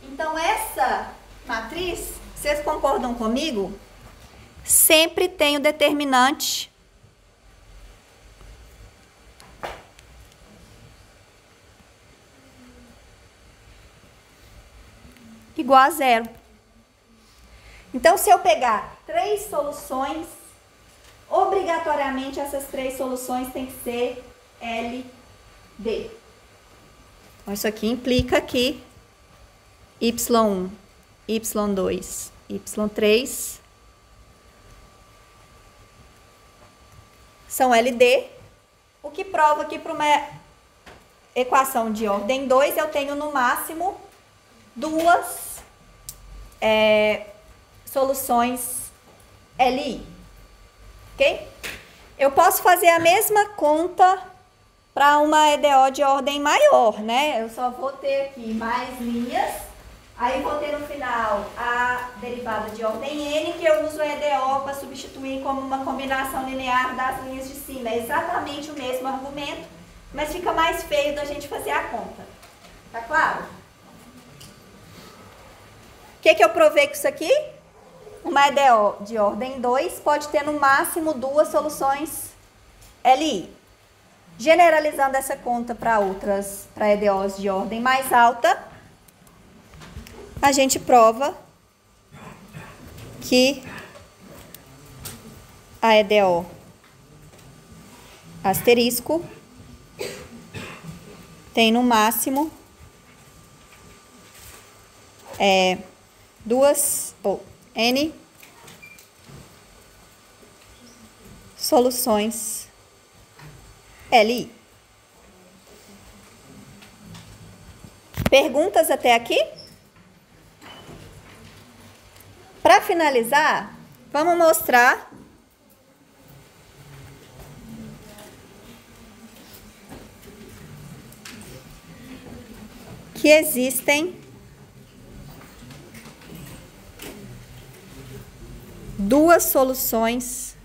Então, essa matriz, vocês concordam comigo? Sempre tem o determinante igual a 0. Então, se eu pegar três soluções, obrigatoriamente essas três soluções têm que ser LD. Então, isso aqui implica que y1, y2, y3 são LD, o que prova que para uma equação de ordem 2 eu tenho no máximo duas soluções LI, ok? Eu posso fazer a mesma conta para uma EDO de ordem maior, né? Eu só vou ter aqui mais linhas, aí vou ter no final a derivada de ordem N, que eu uso a EDO para substituir como uma combinação linear das linhas de cima. É exatamente o mesmo argumento, mas fica mais feio da gente fazer a conta. Tá claro? O que eu provei com isso aqui? Uma EDO de ordem 2 pode ter no máximo duas soluções LI. Generalizando essa conta para EDOs de ordem mais alta, a gente prova que a EDO asterisco tem no máximo N soluções LI. Perguntas até aqui? Para finalizar, vamos mostrar que existem duas soluções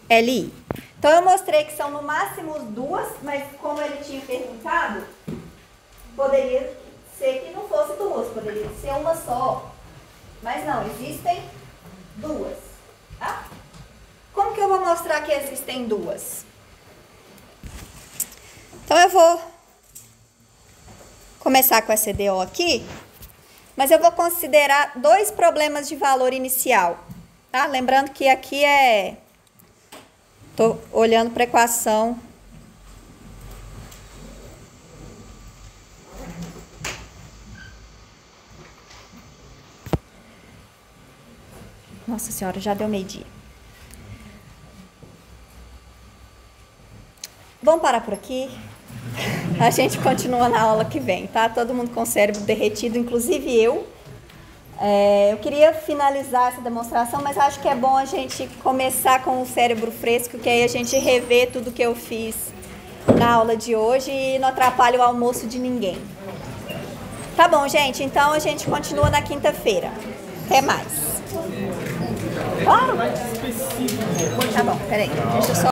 LI. Então, eu mostrei que são no máximo duas, mas como ele tinha perguntado, poderia ser que não fosse duas, poderia ser uma só. Mas não, existem duas. Tá? Como que eu vou mostrar que existem duas? Então, eu vou começar com essa EDO aqui, mas eu vou considerar dois problemas de valor inicial. Tá? Lembrando que aqui estou olhando para a equação Nossa Senhora, já deu meio-dia. Vamos parar por aqui. A gente continua na aula que vem, tá? Todo mundo com o cérebro derretido, inclusive eu. Eu queria finalizar essa demonstração, mas acho que é bom a gente começar com o cérebro fresco, que aí a gente revê tudo que eu fiz na aula de hoje e não atrapalha o almoço de ninguém. Tá bom, gente? Então a gente continua na quinta-feira. Até mais. Claro. Tá bom, peraí. Deixa eu só...